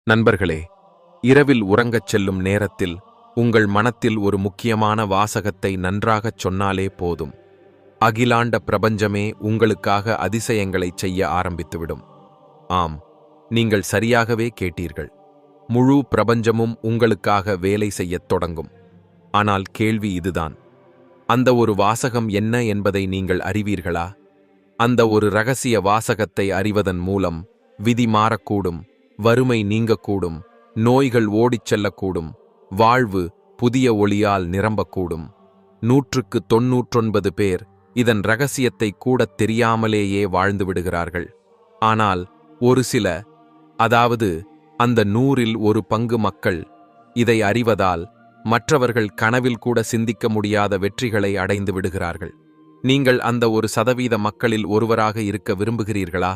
நண்பர்களே, இரவில் உறங்கச் செல்லும் நேரத்தில் உங்கள் மனத்தில் ஒரு முக்கியமான வாசகத்தை நன்றாகச் சொன்னாலே போதும். அகிலாண்ட பிரபஞ்சமே உங்களுக்காக அதிசயங்களைச் செய்ய ஆரம்பித்துவிடும். ஆம், நீங்கள் சரியாகவே கேட்டீர்கள். முழு பிரபஞ்சமும் உங்களுக்காக வேலை செய்யத் தொடங்கும். ஆனால் கேள்வி இதுதான்: அந்த ஒரு வாசகம் என்ன என்பதை நீங்கள் அறிவீர்களா? அந்த ஒரு இரகசிய வாசகத்தை அறிவதன் மூலம் விதி மாறக்கூடும், வறுமை நீங்கக்கூடும், நோய்கள் ஓடிச் செல்லக்கூடும், வாழ்வு புதிய ஒளியால் நிரம்பக்கூடும். 199 பேர் இதன் இரகசியத்தை கூடத் தெரியாமலேயே வாழ்ந்து விடுகிறார்கள். ஆனால் ஒரு சில, அதாவது அந்த 100இல் ஒரு பங்கு மக்கள் இதை அறிவதால் மற்றவர்கள் கனவில் கூட சிந்திக்க முடியாத வெற்றிகளை அடைந்து விடுகிறார்கள். நீங்கள் அந்த 1% மக்களில் ஒருவராக இருக்க விரும்புகிறீர்களா?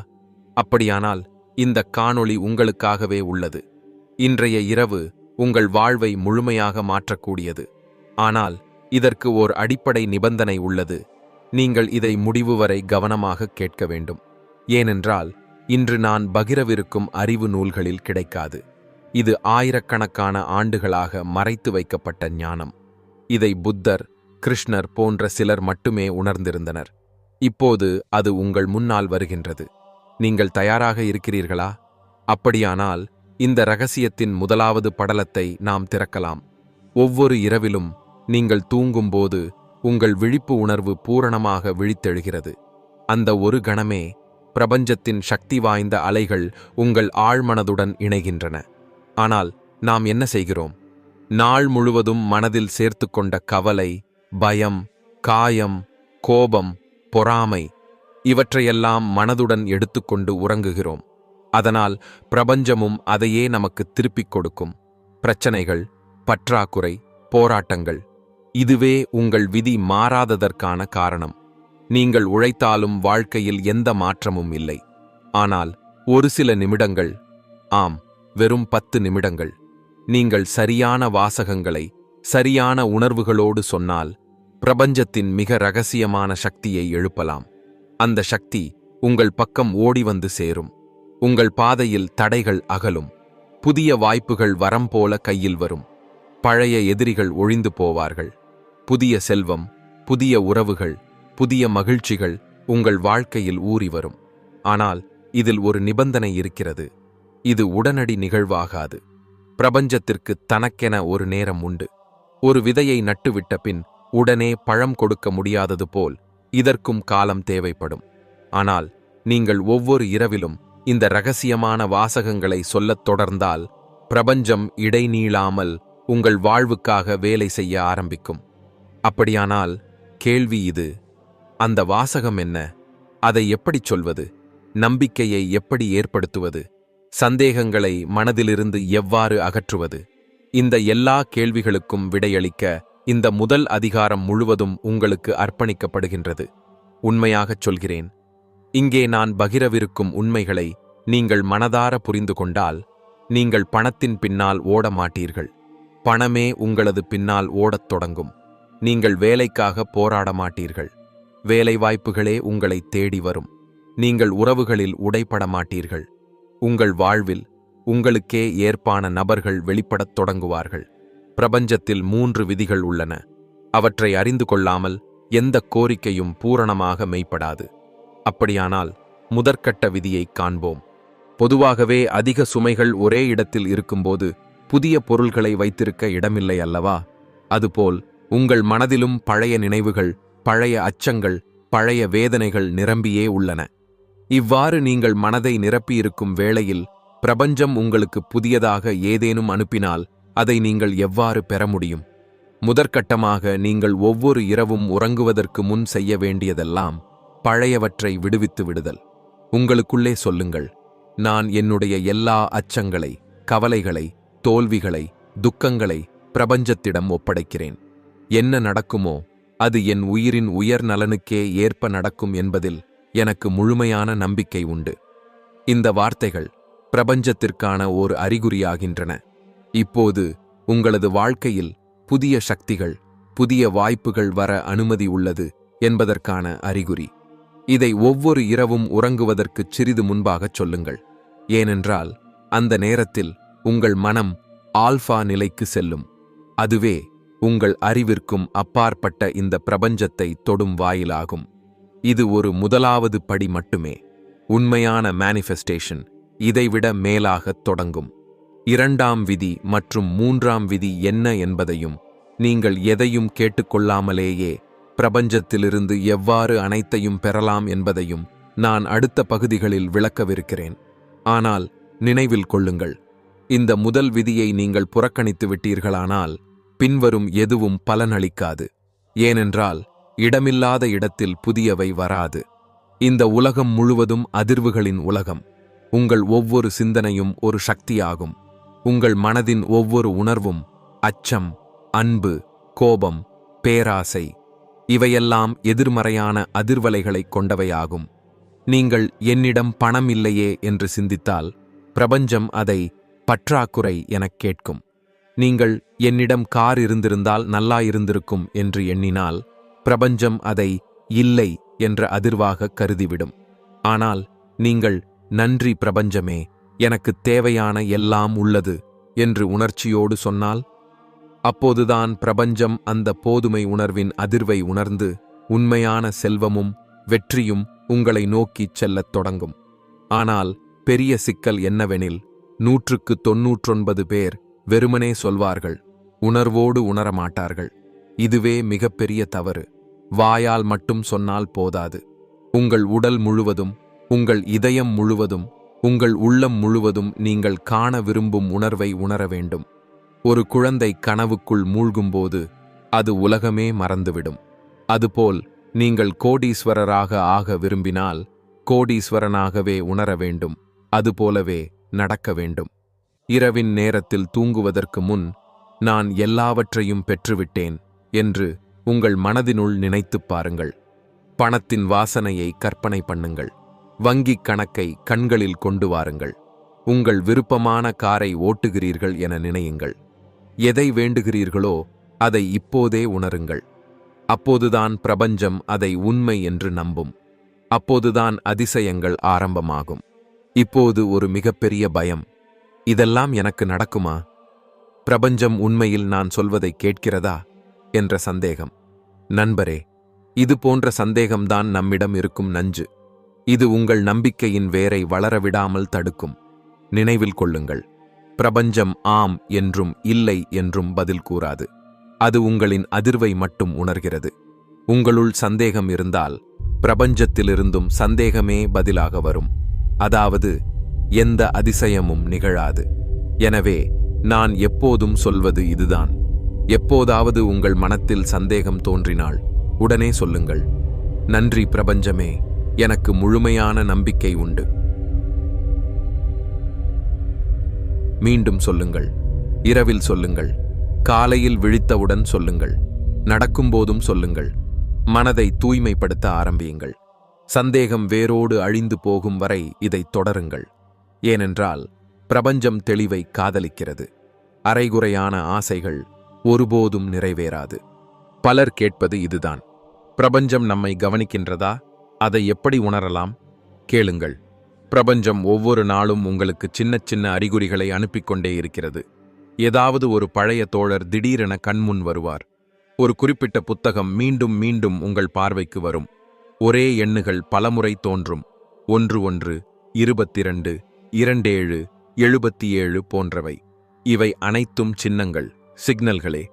அப்படியானால் இந்த காணொளி உங்களுக்காகவே உள்ளது. இன்றைய இரவு உங்கள் வாழ்வை முழுமையாக மாற்றக்கூடியது. ஆனால் இதற்கு ஓர் அடிப்படை நிபந்தனை உள்ளது. நீங்கள் இதை முடிவு வரை கவனமாக கேட்க வேண்டும். ஏனென்றால் இன்று நான் பகிரவிருக்கும் அறிவு நூல்களில் கிடைக்காது. இது ஆயிரக்கணக்கான ஆண்டுகளாக மறைத்து வைக்கப்பட்ட ஞானம். இதை புத்தர், கிருஷ்ணர் போன்ற சிலர் மட்டுமே உணர்ந்திருந்தனர். இப்போது அது உங்கள் முன்னால் வருகின்றது. நீங்கள் தயாராக இருக்கிறீர்களா? அப்படியானால் இந்த இரகசியத்தின் முதலாவது படலத்தை நாம் திறக்கலாம். ஒவ்வொரு இரவிலும் நீங்கள் தூங்கும்போது உங்கள் விழிப்பு உணர்வு பூரணமாக விழித்தெழுகிறது. அந்த ஒரு கணமே பிரபஞ்சத்தின் சக்தி வாய்ந்த அலைகள் உங்கள் ஆழ்மனதுடன் இணைகின்றன. ஆனால் நாம் என்ன செய்கிறோம்? நாள் முழுவதும் மனதில் சேர்த்து கொண்ட கவலை, பயம், காயம், கோபம், பொறாமை இவற்றையெல்லாம் மனதுடன் எடுத்துக்கொண்டு உறங்குகிறோம். அதனால் பிரபஞ்சமும் அதையே நமக்கு திருப்பிக் கொடுக்கும். பிரச்சனைகள், பற்றாக்குறை, போராட்டங்கள், இதுவே உங்கள் விதி மாறாததற்கான காரணம். நீங்கள் உழைத்தாலும் வாழ்க்கையில் எந்த மாற்றமும் இல்லை. ஆனால் ஒரு சில நிமிடங்கள், ஆம், வெறும் 10 நிமிடங்கள், நீங்கள் சரியான வாசகங்களை சரியான உணர்வுகளோடு சொன்னால் பிரபஞ்சத்தின் மிக இரகசியமான சக்தியை எழுப்பலாம். அந்த சக்தி உங்கள் பக்கம் ஓடி வந்து சேரும். உங்கள் பாதையில் தடைகள் அகலும். புதிய வாய்ப்புகள் வரம் போல கையில் வரும். பழைய எதிரிகள் ஒழிந்து போவார்கள். புதிய செல்வம், புதிய உறவுகள், புதிய மகிழ்ச்சிகள் உங்கள் வாழ்க்கையில் ஊறி வரும். ஆனால் இதில் ஒரு நிபந்தனை இருக்கிறது. இது உடனடி நிகழ்வாகாது. பிரபஞ்சத்திற்கு தனக்கென ஒரு நேரம் உண்டு. ஒரு விதையை நட்டுவிட்ட பின் உடனே பழம் கொடுக்க முடியாதது போல் இதற்கும் காலம் தேவைப்படும். ஆனால் நீங்கள் ஒவ்வொரு இரவிலும் இந்த இரகசியமான வாசகங்களை சொல்லத் தொடர்ந்தால் பிரபஞ்சம் இடைநீளாமல் உங்கள் வாழ்வுக்காக வேலை செய்ய ஆரம்பிக்கும். அப்படியானால் கேள்வி இது: அந்த வாசகம் என்ன? அதை எப்படிச் சொல்வது? நம்பிக்கையை எப்படி ஏற்படுத்துவது? சந்தேகங்களை மனதிலிருந்து எவ்வாறு அகற்றுவது? இந்த எல்லா கேள்விகளுக்கும் விடையளிக்க இந்த முதல் அதிகாரம் முழுவதும் உங்களுக்கு அர்ப்பணிக்கப்படுகின்றது. உண்மையாகச் சொல்கிறேன், இங்கே நான் பகிரவிருக்கும் உண்மைகளை நீங்கள் மனதார புரிந்து கொண்டால் நீங்கள் பணத்தின் பின்னால் ஓட மாட்டீர்கள். பணமே உங்களது பின்னால் ஓடத் தொடங்கும். நீங்கள் வேலைக்காக போராட மாட்டீர்கள். வேலைவாய்ப்புகளே உங்களை தேடி வரும். நீங்கள் உறவுகளில் உடைப்பட மாட்டீர்கள். உங்கள் வாழ்வில் உங்களுக்கே ஏற்பான நபர்கள் வெளிப்படத் தொடங்குவார்கள். பிரபஞ்சத்தில் 3 விதிகள் உள்ளன. அவற்றை அறிந்து கொள்ளாமல் எந்த கோரிக்கையும் பூரணமாக மெய்ப்படாது. அப்படியானால் முதற்கட்ட விதியைக் காண்போம். பொதுவாகவே அதிக சுமைகள் ஒரே இடத்தில் இருக்கும்போது புதிய பொருள்களை வைத்திருக்க இடமில்லை அல்லவா? அதுபோல் உங்கள் மனதிலும் பழைய நினைவுகள், பழைய அச்சங்கள், பழைய வேதனைகள் நிரம்பியே உள்ளன. இவ்வாறு நீங்கள் மனதை நிரப்பியிருக்கும் வேளையில் பிரபஞ்சம் உங்களுக்கு புதியதாக ஏதேனும் அனுப்பினால் அதை நீங்கள் எவ்வாறு பெற முடியும்? முதற்கட்டமாக நீங்கள் ஒவ்வொரு இரவும் உறங்குவதற்கு முன் செய்ய வேண்டியதெல்லாம் பழையவற்றை விடுவித்து விடுதல். உங்களுக்குள்ளே சொல்லுங்கள்: நான் என்னுடைய எல்லா அச்சங்களை, கவலைகளை, தோல்விகளை, துக்கங்களை பிரபஞ்சத்திடம் ஒப்படைக்கிறேன். என்ன நடக்குமோ அது என் உயிரின் உயர் நலனுக்கே ஏற்ப நடக்கும் என்பதில் எனக்கு முழுமையான நம்பிக்கை உண்டு. இந்த வார்த்தைகள் பிரபஞ்சத்திற்கான ஓர் அறிகுறியாகின்றன. இப்போது உங்களது வாழ்க்கையில் புதிய சக்திகள், புதிய வாய்ப்புகள் வர அனுமதி உள்ளது என்பதற்கான அறிகுறி. இதை ஒவ்வொரு இரவும் உறங்குவதற்குச் சிறிது முன்பாகச் சொல்லுங்கள். ஏனென்றால் அந்த நேரத்தில் உங்கள் மனம் ஆல்பா நிலைக்கு செல்லும். அதுவே உங்கள் அறிவிற்கும் அப்பாற்பட்ட இந்த பிரபஞ்சத்தை தொடும் வாயிலாகும். இது ஒரு முதலாவது படி மட்டுமே. உண்மையான மேனிஃபெஸ்டேஷன் இதைவிட மேலாகத் தொடங்கும். 2ஆம் விதி மற்றும் 3ஆம் விதி என்ன என்பதையும், நீங்கள் எதையும் கேட்டுக்கொள்ளாமலேயே பிரபஞ்சத்திலிருந்து எவ்வாறு அனைத்தையும் பெறலாம் என்பதையும் நான் அடுத்த பகுதிகளில் விளக்கவிருக்கிறேன். ஆனால் நினைவில் கொள்ளுங்கள், இந்த முதல் விதியை நீங்கள் புறக்கணித்து விட்டீர்களானால் பின்வரும் எதுவும் பலனளிக்காது. ஏனென்றால் இடமில்லாத இடத்தில் புதியவை வராது. இந்த உலகம் முழுவதும் அதிர்வுகளின் உலகம். உங்கள் ஒவ்வொரு சிந்தனையும் ஒரு சக்தியாகும். உங்கள் மனதின் ஒவ்வொரு உணர்வும் அச்சம், அன்பு, கோபம், பேராசை இவையெல்லாம் எதிர்மறையான அதிர்வலைகளைக் கொண்டவையாகும். நீங்கள் என்னிடம் பணம் இல்லையே என்று சிந்தித்தால் பிரபஞ்சம் அதை பற்றாக்குறை எனக் கேட்கும். நீங்கள் என்னிடம் கார் இருந்திருந்தால் நல்லாயிருந்திருக்கும் என்று எண்ணினால் பிரபஞ்சம் அதை இல்லை என்ற அதிர்வாக கருதிவிடும். ஆனால் நீங்கள் நன்றி பிரபஞ்சமே, எனக்கு தேவையான எல்லாம் உள்ளது என்று உணர்ச்சியோடு சொன்னால், அப்போதுதான் பிரபஞ்சம் அந்த போதுமை உணர்வின் அதிர்வை உணர்ந்து உண்மையான செல்வமும் வெற்றியும் உங்களை நோக்கிச் செல்லத் தொடங்கும். ஆனால் பெரிய சிக்கல் என்னவெனில், 100க்கு 99 பேர் வெறுமனே சொல்வார்கள், உணர்வோடு உணரமாட்டார்கள். இதுவே மிகப்பெரிய தவறு. வாயால் மட்டும் சொன்னால் போதாது. உங்கள் உடல் முழுவதும், உங்கள் இதயம் முழுவதும், உங்கள் உள்ளம் முழுவதும் நீங்கள் காண விரும்பும் உணர்வை உணர வேண்டும். ஒரு குழந்தை கனவுக்குள் மூழ்கும்போது அது உலகமே மறந்துவிடும். அதுபோல் நீங்கள் கோடீஸ்வரராக ஆக விரும்பினால் கோடீஸ்வரனாகவே உணர வேண்டும். அதுபோலவே நடக்க வேண்டும். இரவின் நேரத்தில் தூங்குவதற்கு முன் நான் எல்லாவற்றையும் பெற்றுவிட்டேன் என்று உங்கள் மனதினுள் நினைத்துப் பாருங்கள். பணத்தின் வாசனையை கற்பனை பண்ணுங்கள். வங்கிக் கணக்கை கண்களில் கொண்டு வாருங்கள். உங்கள் விருப்பமான காரை ஓட்டுகிறீர்கள் என நினையுங்கள். எதை வேண்டுகிறீர்களோ அதை இப்போதே உணருங்கள். அப்போதுதான் பிரபஞ்சம் அதை உண்மை என்று நம்பும். அப்போதுதான் அதிசயங்கள் ஆரம்பமாகும். இப்போது ஒரு மிகப்பெரிய பயம். இதெல்லாம் எனக்கு நடக்குமா? பிரபஞ்சம் உண்மையில் நான் சொல்வதை கேட்கிறதா என்ற சந்தேகம். நண்பரே, இது போன்ற சந்தேகம்தான் நம்மிடம் இருக்கும் நஞ்சு. இது உங்கள் நம்பிக்கையின் வேரை வளரவிடாமல் தடுக்கும். நினைவில் கொள்ளுங்கள், பிரபஞ்சம் ஆம் என்றும் இல்லை என்றும் பதில் கூறாது. அது உங்களின் அதிர்வை மட்டும் உணர்கிறது. உங்களுள் சந்தேகம் இருந்தால் பிரபஞ்சத்திலிருந்தும் சந்தேகமே பதிலாக வரும். அதாவது எந்த அதிசயமும் நிகழாது. எனவே நான் எப்போதும் சொல்வது இதுதான். எப்போதாவது உங்கள் மனத்தில் சந்தேகம் தோன்றினால் உடனே சொல்லுங்கள், நன்றி பிரபஞ்சமே, எனக்கு முழுமையான நம்பிக்கை உண்டு. மீண்டும் சொல்லுங்கள். இரவில் சொல்லுங்கள். காலையில் விழித்தவுடன் சொல்லுங்கள். நடக்கும்போதும் சொல்லுங்கள். மனதை தூய்மைப்படுத்த ஆரம்பியுங்கள். சந்தேகம் வேரோடு அழிந்து போகும் வரை இதைத் தொடருங்கள். ஏனென்றால் பிரபஞ்சம் தெளிவை காதலிக்கிறது. அரைகுறையான ஆசைகள் ஒருபோதும் நிறைவேறாது. பலர் கேட்பது இதுதான், பிரபஞ்சம் நம்மை கவனிக்கின்றதா? அதை எப்படி உணரலாம்? கேளுங்கள். பிரபஞ்சம் ஒவ்வொரு நாளும் உங்களுக்கு சின்ன சின்ன அறிகுறிகளை அனுப்பிக்கொண்டே இருக்கிறது. ஏதாவது ஒரு பழைய தோழர் திடீரென கண்முன் வருவார். ஒரு குறிப்பிட்ட புத்தகம் மீண்டும் மீண்டும் உங்கள் பார்வைக்கு வரும். ஒரே எண்ணுகள் பலமுறை தோன்றும். 11, 22, 27, 77 போன்றவை. இவை அனைத்தும் சின்னங்கள், சிக்னல்களே.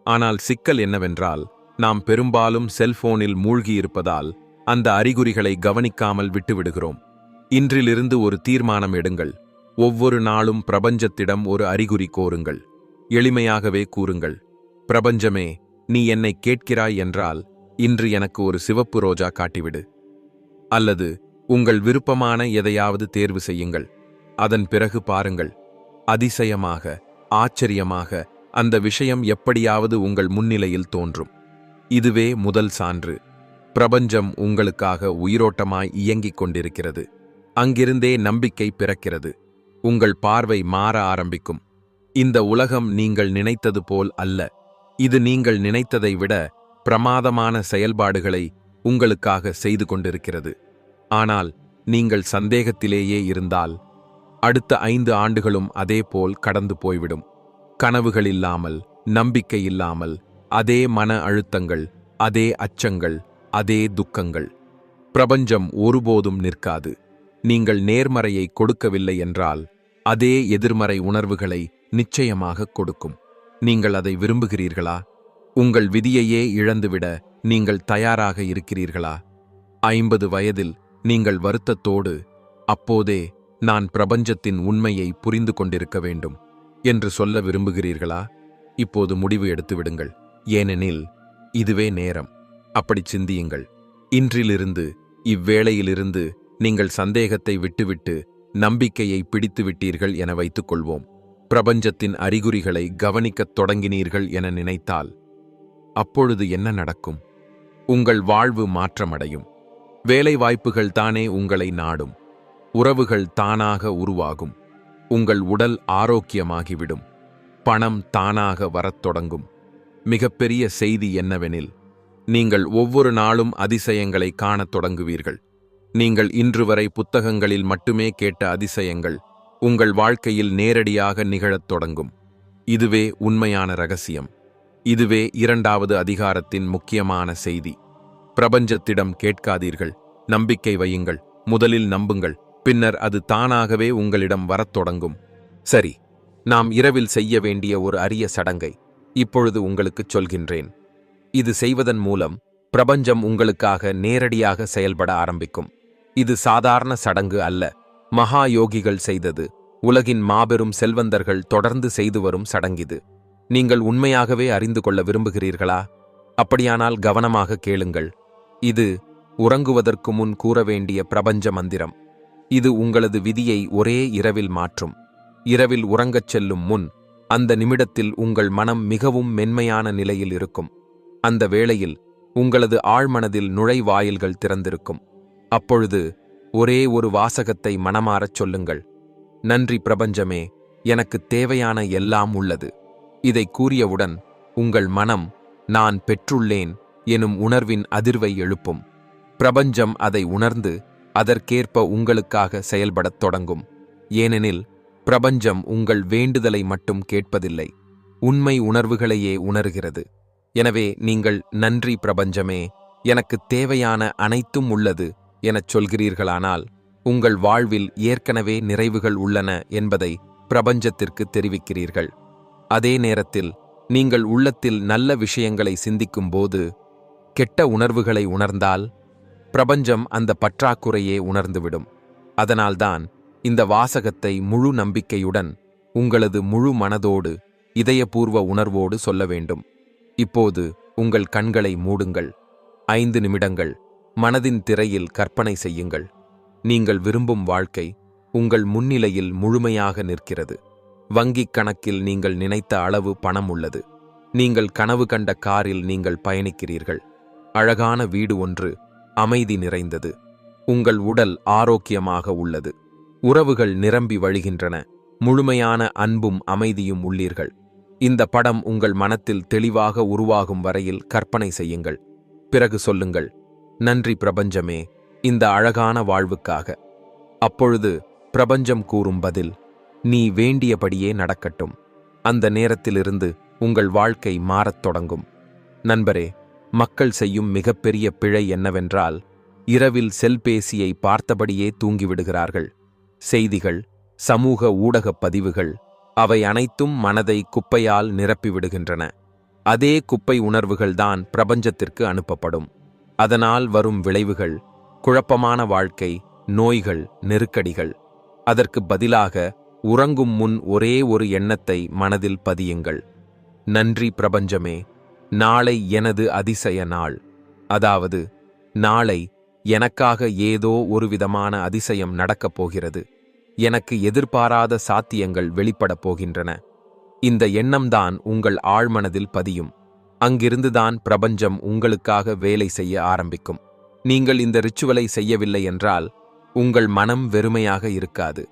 ஆனால் சிக்கல் என்னவென்றால், நாம் பெரும்பாலும் செல்போனில் மூழ்கியிருப்பதால் அந்த அறிகுறிகளை கவனிக்காமல் விட்டுவிடுகிறோம். இன்றிலிருந்து ஒரு தீர்மானம் எடுங்கள். ஒவ்வொரு நாளும் பிரபஞ்சத்திடம் ஒரு அறிகுறி கோருங்கள். எளிமையாகவே கூறுங்கள், பிரபஞ்சமே, நீ என்னை கேட்கிறாய் என்றால் இன்று எனக்கு ஒரு சிவப்பு ரோஜா காட்டிவிடு. அல்லது உங்கள் விருப்பமான எதையாவது தேர்வு செய்யுங்கள். அதன் பிறகு பாருங்கள், அதிசயமாக, ஆச்சரியமாக அந்த விஷயம் எப்படியாவது உங்கள் முன்னிலையில் தோன்றும். இதுவே முதல் சான்று. பிரபஞ்சம் உங்களுக்காக உயிரோட்டமாய் இயங்கிக் கொண்டிருக்கிறது. அங்கிருந்தே நம்பிக்கை பிறக்கிறது. உங்கள் பார்வை மாற ஆரம்பிக்கும். இந்த உலகம் நீங்கள் நினைத்தது போல் அல்ல. இது நீங்கள் நினைத்ததை விட பிரமாதமான செயல்பாடுகளை உங்களுக்காக செய்து கொண்டிருக்கிறது. ஆனால் நீங்கள் சந்தேகத்திலேயே இருந்தால் அடுத்த 5 ஆண்டுகளும் அதேபோல் கடந்து போய்விடும். கனவுகள் இல்லாமல், நம்பிக்கை இல்லாமல், அதே மன அழுத்தங்கள், அதே அச்சங்கள், அதே துக்கங்கள். பிரபஞ்சம் ஒருபோதும் நிற்காது. நீங்கள் நேர்மறையை கொடுக்கவில்லை என்றால் அதே எதிர்மறை உணர்வுகளை நிச்சயமாக கொடுக்கும். நீங்கள் அதை விரும்புகிறீர்களா? உங்கள் விதியையே இழந்துவிட நீங்கள் தயாராக இருக்கிறீர்களா? 50 வயதில் நீங்கள் வருத்தத்தோடு, அப்போதே நான் பிரபஞ்சத்தின் உண்மையை புரிந்து கொண்டிருக்க வேண்டும் என்று சொல்ல விரும்புகிறீர்களா? இப்போது முடிவு எடுத்துவிடுங்கள். ஏனெனில் இதுவே நேரம். அப்படி சிந்தியுங்கள். இன்றிலிருந்து, இவ்வேளையிலிருந்து நீங்கள் சந்தேகத்தை விட்டுவிட்டு நம்பிக்கையை பிடித்து விட்டீர்கள் என வைத்துக் கொள்வோம். பிரபஞ்சத்தின் அறிகுறிகளை கவனிக்கத் தொடங்கினீர்கள் என நினைத்தால் அப்பொழுது என்ன நடக்கும்? உங்கள் வாழ்வு மாற்றமடையும். வேலை வாய்ப்புகள் தானே உங்களை நாடும். உறவுகள் தானாக உருவாகும். உங்கள் உடல் ஆரோக்கியமாகிவிடும். பணம் தானாக வரத் தொடங்கும். மிகப்பெரிய செய்தி என்னவெனில், நீங்கள் ஒவ்வொரு நாளும் அதிசயங்களை காணத் தொடங்குவீர்கள். நீங்கள் இன்று வரை புத்தகங்களில் மட்டுமே கேட்ட அதிசயங்கள் உங்கள் வாழ்க்கையில் நேரடியாக நிகழத் தொடங்கும். இதுவே உண்மையான ரகசியம். இதுவே 2வது அதிகாரத்தின் முக்கியமான செய்தி. பிரபஞ்சத்திடம் கேட்காதீர்கள், நம்பிக்கை வையுங்கள். முதலில் நம்புங்கள், பின்னர் அது தானாகவே உங்களிடம் வரத் தொடங்கும். சரி, நாம் இரவில் செய்ய வேண்டிய ஒரு அரிய சடங்கை இப்பொழுது உங்களுக்குச் சொல்கின்றேன். இது செய்வதன் மூலம் பிரபஞ்சம் உங்களுக்காக நேரடியாக செயல்பட ஆரம்பிக்கும். இது சாதாரண சடங்கு அல்ல. மகா யோகிகள் செய்தது, உலகின் மாபெரும் செல்வந்தர்கள் தொடர்ந்து செய்து வரும் சடங்கிது. நீங்கள் உண்மையாகவே அறிந்து கொள்ள விரும்புகிறீர்களா? அப்படியானால் கவனமாக கேளுங்கள். இது உறங்குவதற்கு முன் கூற வேண்டிய பிரபஞ்ச மந்திரம். இது உங்களது விதியை ஒரே இரவில் மாற்றும். இரவில் உறங்கச் செல்லும் முன் அந்த நிமிடத்தில் உங்கள் மனம் மிகவும் மென்மையான நிலையில் இருக்கும். அந்த வேளையில் உங்களது ஆழ்மனதில் நுழைவாயில்கள் திறந்திருக்கும். அப்பொழுது ஒரே ஒரு வாசகத்தை மனமாறச் சொல்லுங்கள். நன்றி பிரபஞ்சமே, எனக்கு தேவையான எல்லாம் உள்ளது. இதை கூறியவுடன் உங்கள் மனம் நான் பெற்றுள்ளேன் எனும் உணர்வின் அதிர்வை எழுப்பும். பிரபஞ்சம் அதை உணர்ந்து அதற்கேற்ப உங்களுக்காக செயல்படத் தொடங்கும். ஏனெனில் பிரபஞ்சம் உங்கள் வேண்டுதலை மட்டும் கேட்பதில்லை, உண்மை உணர்வுகளையே உணர்கிறது. எனவே நீங்கள் நன்றி பிரபஞ்சமே, எனக்கு தேவையான அனைத்தும் உள்ளது எனச் சொல்கிறீர்களானால் உங்கள் வாழ்வில் ஏற்கனவே நிறைவுகள் உள்ளன என்பதை பிரபஞ்சத்திற்கு தெரிவிக்கிறீர்கள். அதே நேரத்தில் நீங்கள் உள்ளத்தில் நல்ல விஷயங்களை சிந்திக்கும்போது கெட்ட உணர்வுகளை உணர்ந்தால் பிரபஞ்சம் அந்த பற்றாக்குறையே உணர்ந்துவிடும். அதனால்தான் இந்த வாசகத்தை முழு நம்பிக்கையுடன், உங்களது முழு மனதோடு, இதயபூர்வ உணர்வோடு சொல்ல வேண்டும். இப்போது உங்கள் கண்களை மூடுங்கள். 5 நிமிடங்கள் மனதின் திரையில் கற்பனை செய்யுங்கள். நீங்கள் விரும்பும் வாழ்க்கை உங்கள் முன்னிலையில் முழுமையாக நிற்கிறது. வங்கிக் கணக்கில் நீங்கள் நினைத்த அளவு பணம் உள்ளது. நீங்கள் கனவு கண்ட காரில் நீங்கள் பயணிக்கிறீர்கள். அழகான வீடு ஒன்று, அமைதி நிறைந்தது. உங்கள் உடல் ஆரோக்கியமாக உள்ளது. உறவுகள் நிரம்பி வழிகின்றன. முழுமையான அன்பும் அமைதியும் உள்ளீர்கள். இந்த படம் உங்கள் மனத்தில் தெளிவாக உருவாகும் வரையில் கற்பனை செய்யுங்கள். பிறகு சொல்லுங்கள், நன்றி பிரபஞ்சமே, இந்த அழகான வாழ்வுக்காக. அப்பொழுது பிரபஞ்சம் கூறும் பதில், நீ வேண்டியபடியே நடக்கட்டும். அந்த நேரத்திலிருந்து உங்கள் வாழ்க்கை மாறத் தொடங்கும். நண்பரே, மக்கள் செய்யும் மிகப்பெரிய பிழை என்னவென்றால், இரவில் செல்பேசியை பார்த்தபடியே தூங்கிவிடுகிறார்கள். செய்திகள், சமூக ஊடகப் பதிவுகள், அவை அனைத்தும் மனதை குப்பையால் நிரப்பிவிடுகின்றன. அதே குப்பை உணர்வுகள்தான் பிரபஞ்சத்திற்கு அனுப்பப்படும். அதனால் வரும் விளைவுகள் குழப்பமான வாழ்க்கை, நோய்கள், நெருக்கடிகள். அதற்கு பதிலாக உறங்கும் முன் ஒரே ஒரு எண்ணத்தை மனதில் பதியுங்கள். நன்றி பிரபஞ்சமே, நாளை எனது அதிசய நாள். அதாவது, நாளை எனக்காக ஏதோ ஒரு விதமான அதிசயம் நடக்கப் போகிறது. எனக்கு எதிர்பாராத சாத்தியங்கள் வெளிப்படப் போகின்றன. இந்த எண்ணம்தான் உங்கள் ஆழ்மனதில் பதியும். அங்கிருந்துதான் பிரபஞ்சம் உங்களுக்காக வேலை செய்ய ஆரம்பிக்கும். நீங்கள் இந்த ரிச்சுவலை செய்யவில்லை என்றால் உங்கள் மனம் வெறுமையாக இருக்காது.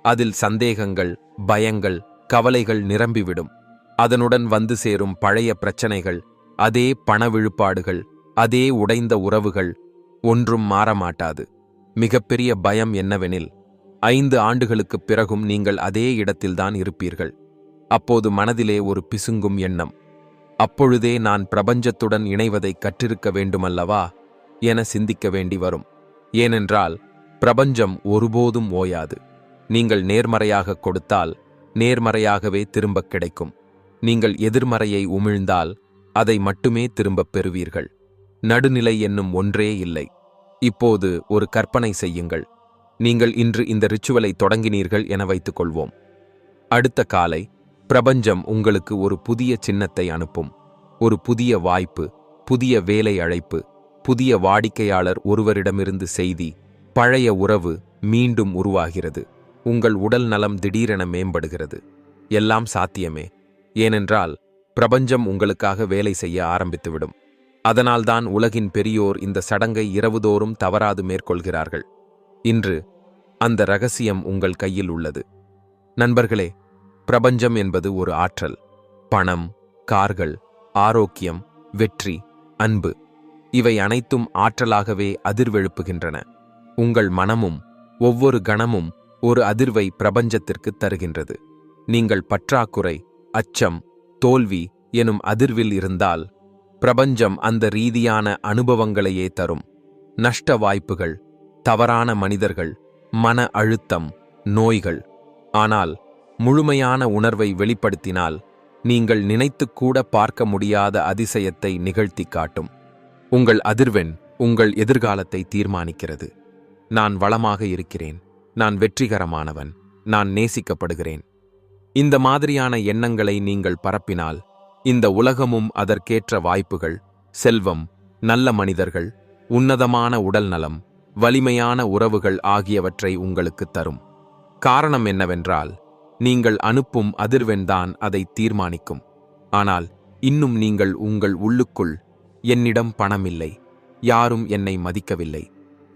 அதில் சந்தேகங்கள், பயங்கள், கவலைகள் நிரம்பிவிடும். அதனுடன் வந்து சேரும் பழைய பிரச்சனைகள், அதே பண விழுப்பாடுகள், அதே உடைந்த உறவுகள், ஒன்றும் மாறமாட்டாது. மிகப்பெரிய பயம் என்னவெனில், 5 ஆண்டுகளுக்குப் பிறகும் நீங்கள் அதே இடத்தில்தான் இருப்பீர்கள். அப்போது மனதிலே ஒரு பிசுங்கும் எண்ணம், அப்பொழுதே நான் பிரபஞ்சத்துடன் இணைவதை கற்றிருக்க வேண்டுமல்லவா என சிந்திக்க வேண்டி வரும். ஏனென்றால் பிரபஞ்சம் ஒருபோதும் ஓயாது. நீங்கள் நேர்மறையாக கொடுத்தால் நேர்மறையாகவே திரும்பக் கிடைக்கும். நீங்கள் எதிர்மறையை உமிழ்ந்தால் அதை மட்டுமே திரும்பப் பெறுவீர்கள். நடுநிலை என்னும் ஒன்றே இல்லை. இப்போது ஒரு கற்பனை செய்யுங்கள். நீங்கள் இன்று இந்த ரிச்சுவலை தொடங்கினீர்கள் என வைத்துக் கொள்வோம். அடுத்த காலை பிரபஞ்சம் உங்களுக்கு ஒரு புதிய சின்னத்தை அனுப்பும். ஒரு புதிய வாய்ப்பு, புதிய வேலை அழைப்பு, புதிய வாடிக்கையாளர் ஒருவரிடமிருந்து செய்தி, பழைய உறவு மீண்டும் உருவாகிறது. உங்கள் உடல் நலம் திடீரென மேம்படுகிறது. எல்லாம் சாத்தியமே. ஏனென்றால் பிரபஞ்சம் உங்களுக்காக வேலை செய்ய ஆரம்பித்துவிடும். அதனால்தான் உலகின் பெரியோர் இந்த சடங்கை இரவுதோறும் தவறாது மேற்கொள்கிறார்கள். இன்று அந்த ரகசியம் உங்கள் கையில் உள்ளது. நண்பர்களே, பிரபஞ்சம் என்பது ஒரு ஆற்றல். பணம், கார்கள், ஆரோக்கியம், வெற்றி, அன்பு இவை அனைத்தும் ஆற்றலாகவே அதிர்வெழுப்புகின்றன. உங்கள் மனமும் ஒவ்வொரு கணமும் ஒரு அதிர்வை பிரபஞ்சத்திற்கு தருகின்றது. நீங்கள் பற்றாக்குறை, அச்சம், தோல்வி எனும் அதிர்வில் இருந்தால் பிரபஞ்சம் அந்த ரீதியான அனுபவங்களையே தரும். நஷ்ட வாய்ப்புகள், தவறான மனிதர்கள், மன அழுத்தம், நோய்கள். ஆனால் முழுமையான உணர்வை வெளிப்படுத்தினால் நீங்கள் நினைத்துக்கூட பார்க்க முடியாத அதிசயத்தை நிகழ்த்தி காட்டும். உங்கள் அதிர்வெண் உங்கள் எதிர்காலத்தை தீர்மானிக்கிறது. நான் வளமாக இருக்கிறேன், நான் வெற்றிகரமானவன், நான் நேசிக்கப்படுகிறேன். இந்த மாதிரியான எண்ணங்களை நீங்கள் பரப்பினால் இந்த உலகமும் அதற்கேற்ற வாய்ப்புகள், செல்வம், நல்ல மனிதர்கள், உன்னதமான உடல்நலம், வலிமையான உறவுகள் ஆகியவற்றை உங்களுக்கு தரும். காரணம் என்னவென்றால் நீங்கள் அனுப்பும் அதிர்வெண்தான் அதை தீர்மானிக்கும். ஆனால் இன்னும் நீங்கள் உங்கள் உள்ளுக்குள் என்னிடம் பணமில்லை, யாரும் என்னை மதிக்கவில்லை,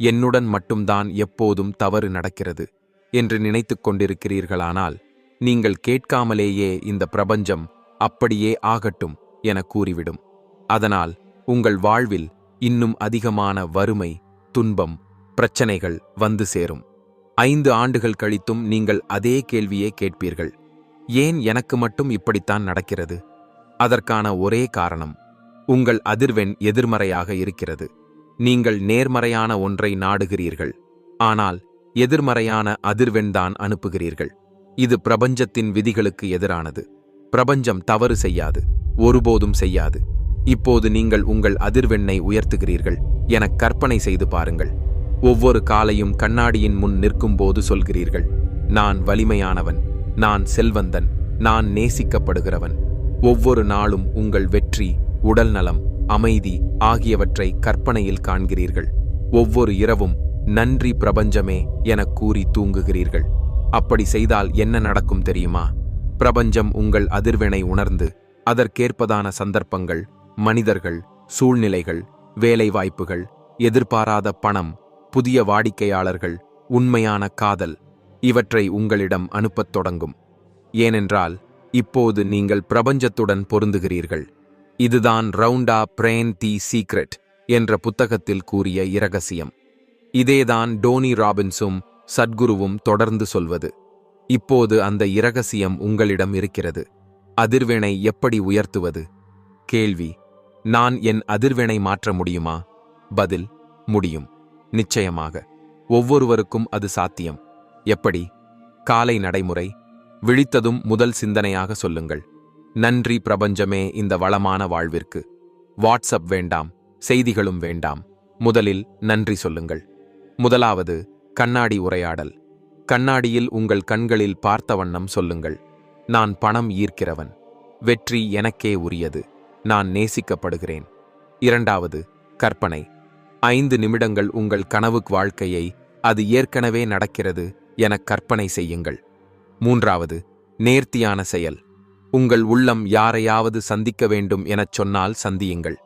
என்னுடன் மட்டும்தான் எப்போதும் தவறு நடக்கிறது என்று நினைத்துக் கொண்டிருக்கிறீர்களானால் நீங்கள் கேட்காமலேயே இந்த பிரபஞ்சம் அப்படியே ஆகட்டும் என கூறிவிடும். அதனால் உங்கள் வாழ்வில் இன்னும் அதிகமான வறுமை, துன்பம், பிரச்சனைகள் வந்து சேரும். 5 ஆண்டுகள் கழித்தும் நீங்கள் அதே கேள்வியே கேட்பீர்கள். ஏன் எனக்கு மட்டும் இப்படித்தான் நடக்கிறது? அதற்கான ஒரே காரணம், உங்கள் அதிர்வெண் எதிர்மறையாக இருக்கிறது. நீங்கள் நேர்மறையான ஒன்றை நாடுகிறீர்கள், ஆனால் எதிர்மறையான அதிர்வெண்தான் அனுப்புகிறீர்கள். இது பிரபஞ்சத்தின் விதிகளுக்கு எதிரானது. பிரபஞ்சம் தவறு செய்யாது, ஒருபோதும் செய்யாது. இப்போது நீங்கள் உங்கள் அதிர்வெண்ணை உயர்த்துகிறீர்கள் என கற்பனை செய்து பாருங்கள். ஒவ்வொரு காலையும் கண்ணாடியின் முன் நிற்கும்போது சொல்கிறீர்கள், நான் வலிமையானவன், நான் செல்வந்தன், நான் நேசிக்கப்படுகிறவன். ஒவ்வொரு நாளும் உங்கள் வெற்றி, உடல்நலம், அமைதி ஆகியவற்றை கற்பனையில் காண்கிறீர்கள். ஒவ்வொரு இரவும் நன்றி பிரபஞ்சமே எனக் கூறி தூங்குகிறீர்கள். அப்படி செய்தால் என்ன நடக்கும் தெரியுமா? பிரபஞ்சம் உங்கள் அதிர்வெண்ணை உணர்ந்து அதற்கேற்பதான சந்தர்ப்பங்கள், மனிதர்கள், சூழ்நிலைகள், வேலைவாய்ப்புகள், எதிர்பாராத பணம், புதிய வாடிக்கையாளர்கள், உண்மையான காதல் இவற்றை உங்களிடம் அனுப்பத் தொடங்கும். ஏனென்றால் இப்போது நீங்கள் பிரபஞ்சத்துடன் பொருந்துகிறீர்கள். இதுதான் ரவுண்டா பிரெயின் தி சீக்ரெட் என்ற புத்தகத்தில் கூறிய இரகசியம். இதேதான் டோனி ராபின்ஸும் சத்குருவும் தொடர்ந்து சொல்வது. இப்போது அந்த இரகசியம் உங்களிடம் இருக்கிறது. அதிர்வெண்ணை எப்படி உயர்த்துவது? கேள்வி: நான் என் அதிர்வெண்ணை மாற்ற முடியுமா? பதில்: முடியும். நிச்சயமாக. ஒவ்வொருவருக்கும் அது சாத்தியம். எப்படி? காலை நடைமுறை. விழித்ததும் முதல் சிந்தனையாக சொல்லுங்கள், நன்றி பிரபஞ்சமே இந்த வளமான வாழ்விற்கு. வாட்ஸ்அப் வேண்டாம், செய்திகளும் வேண்டாம். முதலில் நன்றி சொல்லுங்கள். முதலாவது கண்ணாடி உரையாடல். கண்ணாடியில் உங்கள் கண்களில் பார்த்த வண்ணம் சொல்லுங்கள், நான் பணம் ஈர்க்கிறவன், வெற்றி எனக்கே உரியது, நான் நேசிக்கப்படுகிறேன். இரண்டாவது கற்பனை. 5 நிமிடங்கள் உங்கள் கனவு வாழ்க்கையை அது ஏற்கனவே நடக்கிறது என கற்பனை செய்யுங்கள். மூன்றாவது நேர்த்தியான செயல். உங்கள் உள்ளம் யாரையாவது சந்திக்க வேண்டும் எனச் சொன்னால் சந்தியுங்கள்.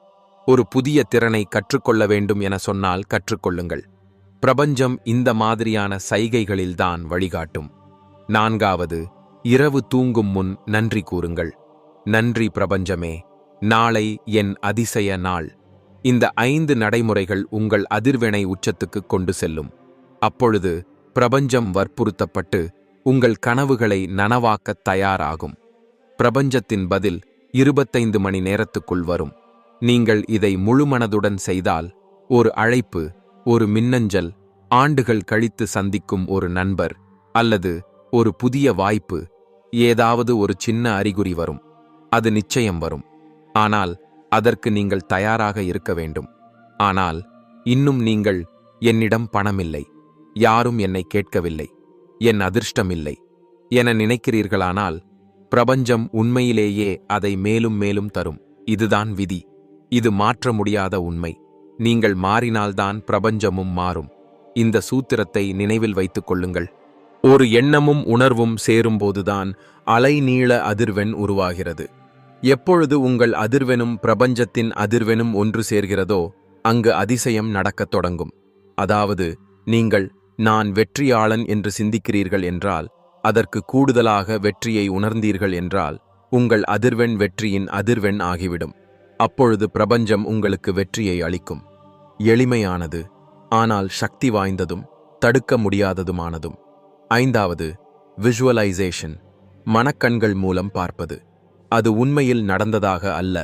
ஒரு புதிய திறனை கற்றுக்கொள்ள வேண்டும் என சொன்னால் கற்றுக்கொள்ளுங்கள். பிரபஞ்சம் இந்த மாதிரியான சைகைகளில்தான் வழிகாட்டும். நான்காவது இரவு தூங்கும் முன் நன்றி கூறுங்கள். நன்றி பிரபஞ்சமே, நாளை என் அதிசய நாள். இந்த 5 நடைமுறைகள் உங்கள் அதிர்வெண்ணை உச்சத்துக்கு கொண்டு செல்லும். அப்பொழுது பிரபஞ்சம் வற்புறுத்தப்பட்டு உங்கள் கனவுகளை நனவாக்கத் தயாராகும். பிரபஞ்சத்தின் பதில் 25 மணி நேரத்துக்குள் வரும். நீங்கள் இதை முழுமனதுடன் செய்தால், ஒரு அழைப்பு, ஒரு மின்னஞ்சல், ஆண்டுகள் கழித்து சந்திக்கும் ஒரு நண்பர் அல்லது ஒரு புதிய வாய்ப்பு, ஏதாவது ஒரு சின்ன அறிகுறி வரும். அது நிச்சயம் வரும். ஆனால் அதற்கு நீங்கள் தயாராக இருக்க வேண்டும். ஆனால் இன்னும் நீங்கள், என்னிடம் பணமில்லை, யாரும் என்னை கேட்கவில்லை, என் அதிர்ஷ்டம் இல்லை என நினைக்கிறீர்களானால், பிரபஞ்சம் உண்மையிலேயே அதை மேலும் மேலும் தரும். இதுதான் விதி. இது மாற்ற முடியாத உண்மை. நீங்கள் மாறினால்தான் பிரபஞ்சமும் மாறும். இந்த சூத்திரத்தை நினைவில் வைத்துக் கொள்ளுங்கள். ஒரு எண்ணமும் உணர்வும் சேரும்போதுதான் அலைநீள அதிர்வெண் உருவாகிறது. எப்பொழுது உங்கள் அதிர்வெனும் பிரபஞ்சத்தின் அதிர்வெனும் ஒன்று சேர்கிறதோ, அங்கு அதிசயம் நடக்கத் தொடங்கும். அதாவது, நீங்கள் நான் வெற்றியாளன் என்று சிந்திக்கிறீர்கள் என்றால், அதற்கு கூடுதலாக வெற்றியை உணர்ந்தீர்கள் என்றால், உங்கள் அதிர்வெண் வெற்றியின் அதிர்வெண் ஆகிவிடும். அப்பொழுது பிரபஞ்சம் உங்களுக்கு வெற்றியை அளிக்கும். எளிமையானது, ஆனால் சக்தி வாய்ந்ததும் தடுக்க முடியாததுமானதும். 5வது, விஷுவலைசேஷன். மனக்கண்கள் மூலம் பார்ப்பது. அது உண்மையில் நடந்ததாக அல்ல,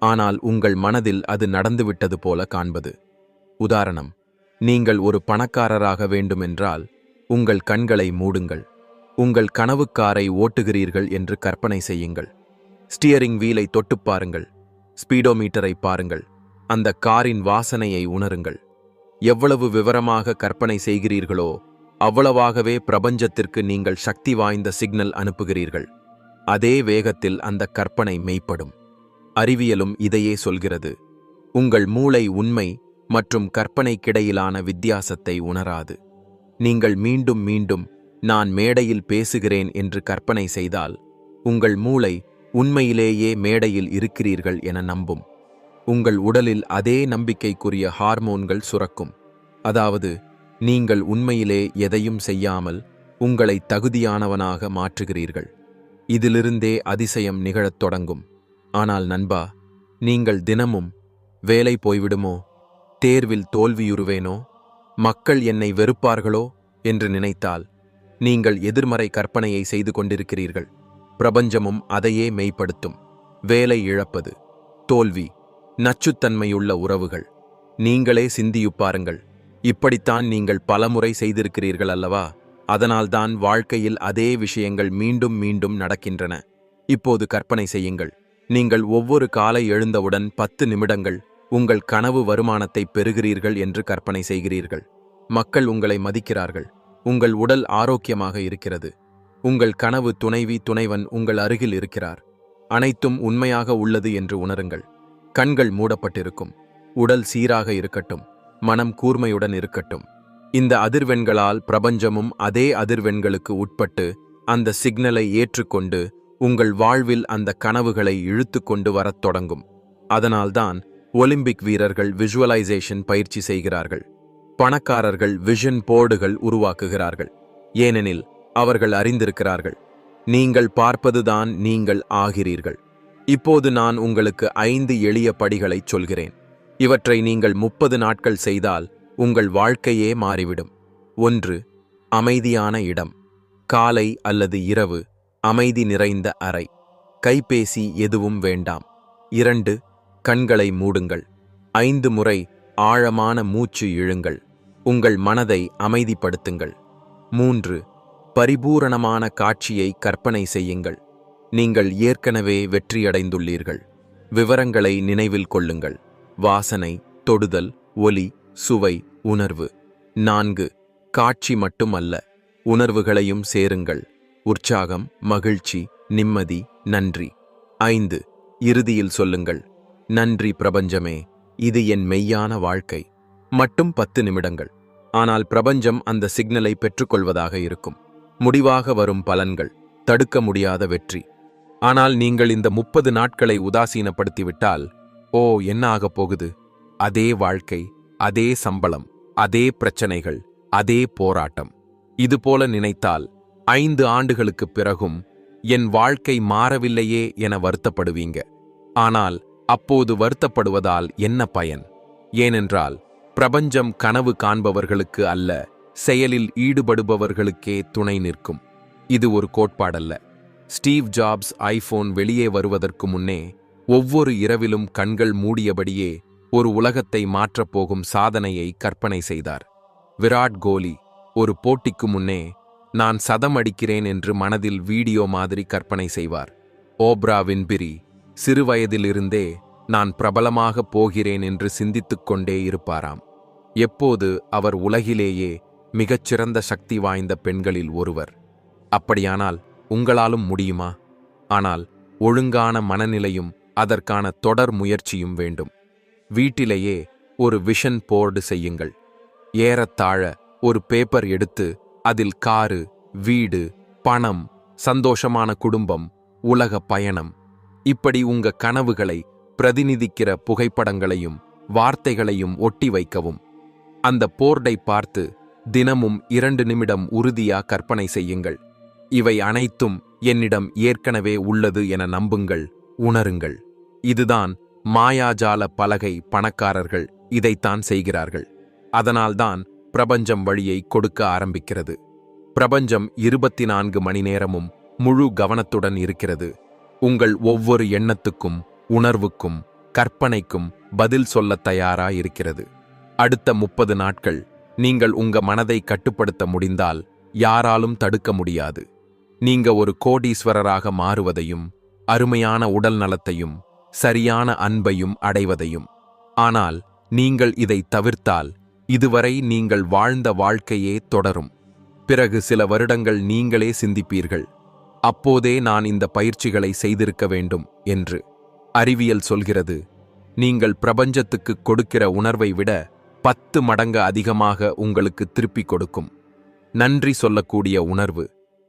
ஆனால் உங்கள் மனதில் அது நடந்துவிட்டது போல காண்பது. உதாரணம், நீங்கள் ஒரு பணக்காரராக வேண்டுமென்றால் உங்கள் கண்களை மூடுங்கள். உங்கள் கனவு காரை ஓட்டுகிறீர்கள் என்று கற்பனை செய்யுங்கள். ஸ்டியரிங் வீலை தொட்டுப் பாருங்கள். ஸ்பீடோமீட்டரை பாருங்கள். அந்த காரின் வாசனையை உணருங்கள். எவ்வளவு விவரமாக கற்பனை செய்கிறீர்களோ அவ்வளவாகவே பிரபஞ்சத்திற்கு நீங்கள் சக்தி வாய்ந்த சிக்னல் அனுப்புகிறீர்கள். அதே வேகத்தில் அந்த கற்பனை மெய்ப்படும். அறிவியலும் இதையே சொல்கிறது. உங்கள் மூளை உண்மை மற்றும் கற்பனைக்கிடையிலான வித்தியாசத்தை உணராது. நீங்கள் மீண்டும் மீண்டும் நான் மேடையில் பேசுகிறேன் என்று கற்பனை செய்தால், உங்கள் மூளை உண்மையிலேயே மேடையில் இருக்கிறீர்கள் என நம்பும். உங்கள் உடலில் அதே நம்பிக்கைக்குரிய ஹார்மோன்கள் சுரக்கும். அதாவது, நீங்கள் உண்மையிலே எதையும் செய்யாமல் உங்களை தகுதியானவனாக மாற்றுகிறீர்கள். இதிலிருந்தே அதிசயம் நிகழத் தொடங்கும். ஆனால் நண்பா, நீங்கள் தினமும் வேலை போய்விடுமோ, தேர்வில் தோல்வியுறுவேனோ, மக்கள் என்னை வெறுப்பார்களோ என்று நினைத்தால், நீங்கள் எதிர்மறை கற்பனையை செய்து கொண்டிருக்கிறீர்கள். பிரபஞ்சமும் அதையே மெய்ப்படுத்தும். வேலை இழப்பது, தோல்வி, நச்சுத்தன்மையுள்ள உறவுகள். நீங்களே சிந்தியுப்பாருங்கள். இப்படித்தான் நீங்கள் பலமுறை செய்திருக்கிறீர்கள் அல்லவா? அதனால்தான் வாழ்க்கையில் அதே விஷயங்கள் மீண்டும் மீண்டும் நடக்கின்றன. இப்போது கற்பனை செய்யுங்கள். நீங்கள் ஒவ்வொரு காலை எழுந்தவுடன் 10 நிமிடங்கள் உங்கள் கனவு வருமானத்தை பெறுகிறீர்கள் என்று கற்பனை செய்கிறீர்கள். மக்கள் உங்களை மதிக்கிறார்கள். உங்கள் உடல் ஆரோக்கியமாக இருக்கிறது. உங்கள் கனவு துணைவி துணைவன் உங்கள் அருகில் இருக்கிறார். அனைத்தும் உண்மையாக உள்ளது என்று உணருங்கள். கண்கள் மூடப்பட்டிருக்கும். உடல் சீராக இருக்கட்டும். மனம் கூர்மையுடன் இருக்கட்டும். இந்த அதிர்வெண்களால் பிரபஞ்சமும் அதே அதிர்வெண்களுக்கு உட்பட்டு அந்த சிக்னலை ஏற்றுக்கொண்டு உங்கள் வாழ்வில் அந்த கனவுகளை இழுத்து கொண்டு வரத் தொடங்கும். அதனால்தான் ஒலிம்பிக் வீரர்கள் விஷுவலைசேஷன் பயிற்சி செய்கிறார்கள். பணக்காரர்கள் விஷன் போர்டுகள் உருவாக்குகிறார்கள். ஏனெனில் அவர்கள் அறிந்திருக்கிறார்கள், நீங்கள் பார்ப்பதுதான் நீங்கள் ஆகிறீர்கள். இப்போது நான் உங்களுக்கு 5 எளிய படிகளைச் சொல்கிறேன். இவற்றை நீங்கள் 30 நாட்கள் செய்தால் உங்கள் வாழ்க்கையே மாறிவிடும். 1. அமைதியான இடம். காலை அல்லது இரவு அமைதி நிறைந்த அறை. கைபேசி எதுவும் வேண்டாம். 2. கண்களை மூடுங்கள். 5 முறை ஆழமான மூச்சு இழுங்கள். உங்கள் மனதை அமைதிப்படுத்துங்கள். 3. பரிபூரணமான காட்சியை கற்பனை செய்யுங்கள். நீங்கள் ஏற்கனவே வெற்றியடைந்துள்ளீர்கள். விவரங்களை நினைவில் கொள்ளுங்கள். வாசனை, தொடுதல், ஒலி, சுவை, உணர்வு. 4. காட்சி மட்டுமல்ல, உணர்வுகளையும் சேருங்கள். உற்சாகம், மகிழ்ச்சி, நிம்மதி, நன்றி. 5. இறுதியில் சொல்லுங்கள், நன்றி பிரபஞ்சமே, இது என் மெய்யான வாழ்க்கை. மட்டும் 10 நிமிடங்கள். ஆனால் பிரபஞ்சம் அந்த சிக்னலை பெற்றுக்கொள்வதாக இருக்கும். முடிவாக வரும் பலன்கள், தடுக்க முடியாத வெற்றி. ஆனால் நீங்கள் இந்த 30 நாட்களை உதாசீனப்படுத்திவிட்டால், ஓ, என்ன ஆகப் போகுது? அதே வாழ்க்கை, அதே சம்பளம், அதே பிரச்சனைகள், அதே போராட்டம். இதுபோல நினைத்தால் 5 ஆண்டுகளுக்குப் பிறகும் என் வாழ்க்கை மாறவில்லையே என வருத்தப்படுவீங்க. ஆனால் அப்போது வருத்தப்படுவதால் என்ன பயன்? ஏனென்றால் பிரபஞ்சம் கனவு காண்பவர்களுக்கு அல்ல, செயலில் ஈடுபடுபவர்களுக்கே துணை நிற்கும். இது ஒரு கோட்பாடல்ல. ஸ்டீவ் ஜாப்ஸ் ஐபோன் வெளியே வருவதற்கு முன்னே ஒவ்வொரு இரவிலும் கண்கள் மூடியபடியே ஒரு உலகத்தை மாற்றப்போகும் சாதனையை கற்பனை செய்தார். விராட் கோலி ஒரு போட்டிக்கு முன்னே நான் சதம் அடிக்கிறேன் என்று மனதில் வீடியோ மாதிரி கற்பனை செய்வார். ஓப்ரா வின்பிரி சிறுவயதிலிருந்தே நான் பிரபலமாக போகிறேன் என்று சிந்தித்துக் கொண்டே இருப்பாராம். எப்போது அவர் உலகிலேயே மிகச்சிறந்த சக்தி வாய்ந்த பெண்களில் ஒருவர். அப்படியானால் உங்களாலும் முடியுமா? ஆனால் ஒழுங்கான மனநிலையும் அதற்கான தொடர் முயற்சியும் வேண்டும். வீட்டிலேயே ஒரு விஷன் போர்டு செய்யுங்கள். ஏறத்தாழ ஒரு பேப்பர் எடுத்து அதில் காரு, வீடு, பணம், சந்தோஷமான குடும்பம், உலக பயணம், இப்படி உங்க கனவுகளை பிரதிநிதிக்கிற புகைப்படங்களையும் வார்த்தைகளையும் ஒட்டி வைக்கவும். அந்த போர்டை பார்த்து தினமும் 2 நிமிடம் உறுதியா கற்பனை செய்யுங்கள். இவை அனைத்தும் என்னிடம் ஏற்கனவே உள்ளது என நம்புங்கள், உணருங்கள். இதுதான் மாயாஜால பலகை பணக்காரர்கள் இதைத்தான் செய்கிறார்கள். அதனால்தான் பிரபஞ்சம் வழியை கொடுக்க ஆரம்பிக்கிறது. பிரபஞ்சம் 24 மணி நேரமும் முழு கவனத்துடன் இருக்கிறது. உங்கள் ஒவ்வொரு எண்ணத்துக்கும், உணர்வுக்கும், கற்பனைக்கும் பதில் சொல்ல தயாரா இருக்கிறது. அடுத்த 30 நாட்கள் நீங்கள் உங்க மனதை கட்டுப்படுத்த முடிந்தால் யாராலும் தடுக்க முடியாது. நீங்க ஒரு கோடீஸ்வரராக மாறுவதையும், அருமையான உடல் நலத்தையும், சரியான அன்பையும் அடைவதையும். ஆனால் நீங்கள் இதை தவிர்த்தால் இதுவரை நீங்கள் வாழ்ந்த வாழ்க்கையே தொடரும். பிறகு சில வருடங்கள் நீங்களே சிந்திப்பீர்கள், அப்போதே நான் இந்த பயிற்சிகளை செய்திருக்க வேண்டும் என்று. அறிவியல் சொல்கிறது, நீங்கள் பிரபஞ்சத்துக்கு கொடுக்கிற உணர்வை விட 10 மடங்கு அதிகமாக உங்களுக்கு திருப்பிக் கொடுக்கும். நன்றி சொல்லக்கூடிய உணர்வு,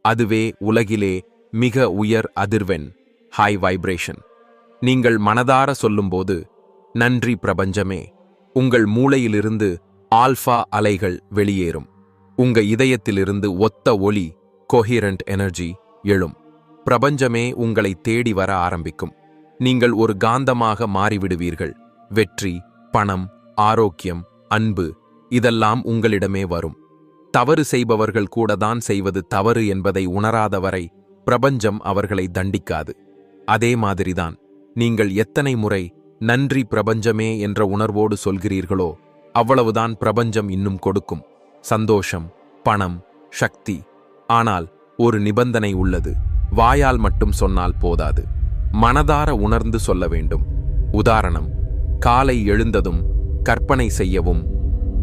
அதுவே உலகிலே மிக உயர் அதிர்வெண், ஹை வைப்ரேஷன். நீங்கள் மனதார சொல்லும்போது, நன்றி பிரபஞ்சமே, உங்கள் மூளையிலிருந்து ஆல்ஃபா அலைகள் வெளியேறும். உங்க இதயத்திலிருந்து ஒத்த ஒளி, கோஹிரண்ட் எனர்ஜி எழும். பிரபஞ்சமே உங்களை தேடி வர ஆரம்பிக்கும். நீங்கள் ஒரு காந்தமாக மாறிவிடுவீர்கள். வெற்றி, பணம், ஆரோக்கியம், அன்பு இதெல்லாம் உங்களிடமே வரும். தவறு செய்பவர்கள் கூட தான் செய்வது தவறு என்பதை உணராதவரை பிரபஞ்சம் அவர்களை தண்டிக்காது. அதே மாதிரிதான் நீங்கள் எத்தனை முறை நன்றி பிரபஞ்சமே என்ற உணர்வோடு சொல்கிறீர்களோ அவ்வளவுதான் பிரபஞ்சம் இன்னும் கொடுக்கும். சந்தோஷம், பணம், சக்தி. ஆனால் ஒரு நிபந்தனை உள்ளது. வாயால் மட்டும் சொன்னால் போதாது, மனதார உணர்ந்து சொல்ல வேண்டும். உதாரணம், காலை எழுந்ததும் கற்பனை செய்யவும்,